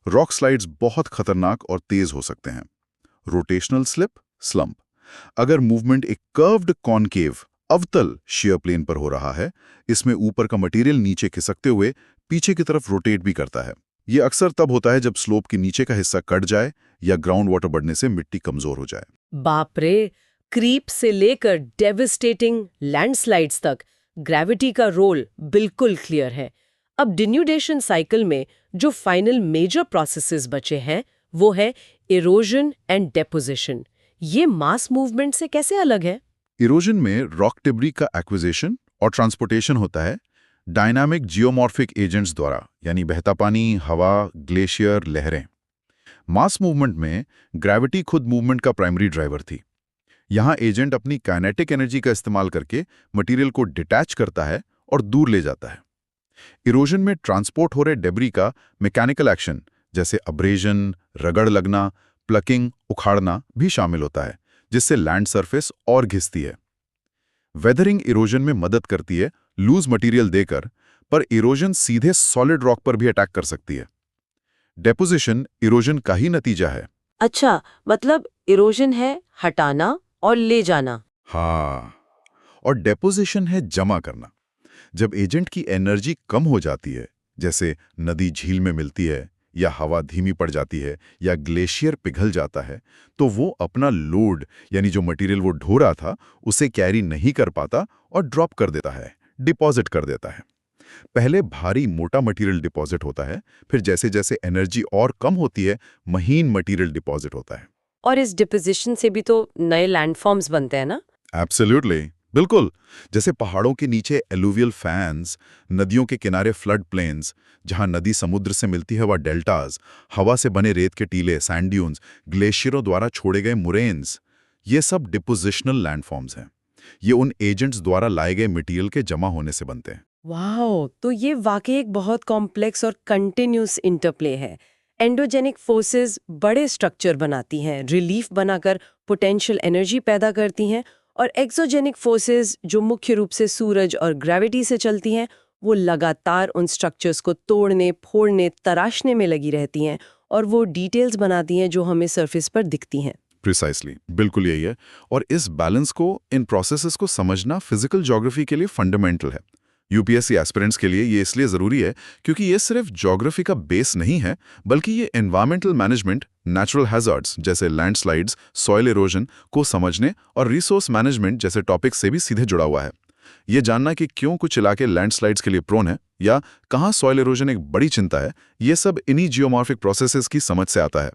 रॉक स्लाइड्स बहुत खतरनाक और तेज हो सकते हैं। रोटेशनल स्लिप, स्लंप, अगर मूवमेंट एक कर्व्ड कॉनकेव अवतल शेयर प्लेन पर हो रहा है, इसमें ऊपर का मटेरियल नीचे खिसकते हुए पीछे की तरफ रोटेट भी करता है। ये अक्सर तब होता है जब स्लोप के नीचे का हिस्सा कट जाए या ग्राउंड वाटर बढ़ने से मिट्टी कमजोर हो जाए। बाप रे, क्रीप से लेकर डेविस्टेटिंग लैंडस्लाइड्स तक ग्रेविटी का रोल बिल्कुल क्लियर है। अब डिन्यूडेशन साइकिल में जो फाइनल मेजर प्रोसेसेस बचे हैं वो है इरोजन एंड डेपोजिशन। ये मास मूवमेंट से कैसे अलग है? इरोजन में रॉक डेब्री का एक्विजिशन और ट्रांसपोर्टेशन होता है डायनामिक जियोमॉर्फिक एजेंट्स द्वारा, यानी बहता पानी, हवा, ग्लेशियर, लहरें। मास मूवमेंट में ग्रेविटी खुद मूवमेंट का प्राइमरी ड्राइवर थी। यहां एजेंट अपनी काइनेटिक एनर्जी का इस्तेमाल करके मटेरियल को डिटैच करता है और दूर ले जाता है। इरोजन में ट्रांसपोर्ट हो रहे डेब्री का मैकेनिकल एक्शन जैसे अब्रेजन, रगड़ लगना, प्लकिंग, उखाड़ना भी शामिल होता है, जिससे लैंड सरफेस और घिसती है। वेदरिंग इरोजन में मदद करती है लूज मटेरियल देकर, पर इरोजन सीधे सॉलिड रॉक पर भी अटैक कर सकती है। डेपोजिशन इरोजन का ही नतीजा है। अच्छा, मतलब इरोजन है हटाना और ले जाना। हाँ, और डेपोजिशन है जमा करना। जब एजेंट की एनर्जी कम हो जाती है, जैसे नदी झील में मिलती है या हवा धीमी पड़ जाती है या ग्लेशियर पिघल जाता है, तो वो अपना लोड यानी जो मटेरियल वो ढो रहा था उसे कैरी नहीं कर पाता और ड्रॉप कर देता है, डिपॉजिट कर देता है। पहले भारी मोटा मटेरियल डिपॉजिट होता है, फिर जैसे जैसे एनर्जी और कम होती है महीन मटेरियल डिपॉजिट होता है। और इस डिपोजिशन से भी तो नए लैंडफॉर्म्स बनते हैं ना? एब्सोल्युटली, बिल्कुल। जैसे पहाड़ों के नीचे एलुवियल फैंस, नदियों के किनारे फ्लड प्लेन्स, जहां नदी समुद्र से मिलती है वह डेल्टाज, हवा से बने रेत के टीले, सैंड ड्यून्स, ग्लेशियरों द्वारा छोड़े गए मुरेन्स, ये सब डिपोजिशनल लैंडफॉर्म्स हैं। ये उन एजेंट्स द्वारा लाए गए मटेरियल के जमा होने से बनते हैं। वाओ, तो ये वाकई एक बहुत कॉम्प्लेक्स और कंटिन्यूस इंटरप्ले है। एंडोजेनिक फोर्सेस बड़े स्ट्रक्चर बनाती हैं, रिलीफ बनाकर पोटेंशियल एनर्जी पैदा करती हैं, और एक्सोजेनिक फोर्सेस जो मुख्य रूप से सूरज और ग्रेविटी से चलती हैं, वो लगातार उन स्ट्रक्चर्स को तोड़ने, फोड़ने, तराशने में लगी रहती हैं और वो डिटेल्स बनाती हैं जो हमें सरफेस पर दिखती हैं। प्रिसाइसली, बिल्कुल यही है। और इस बैलेंस को, इन प्रोसेसेस को समझना फिजिकल ज्योग्राफी के लिए फंडामेंटल है। यूपीएससी एस्पिरेंट्स के लिए ये इसलिए ज़रूरी है क्योंकि ये सिर्फ ज्योग्राफी का बेस नहीं है, बल्कि ये एनवायरमेंटल मैनेजमेंट, नेचुरल हैज़ार्ड्स जैसे लैंडस्लाइड्स, सॉइल इरोजन को समझने और रिसोर्स मैनेजमेंट जैसे टॉपिक से भी सीधे जुड़ा हुआ है। ये जानना कि क्यों कुछ इलाके लैंडस्लाइड्स के लिए प्रोन है या कहाँ सॉइल इरोजन एक बड़ी चिंता है, ये सब इन्हीं जियोमॉर्फिक प्रोसेसेस की समझ से आता है।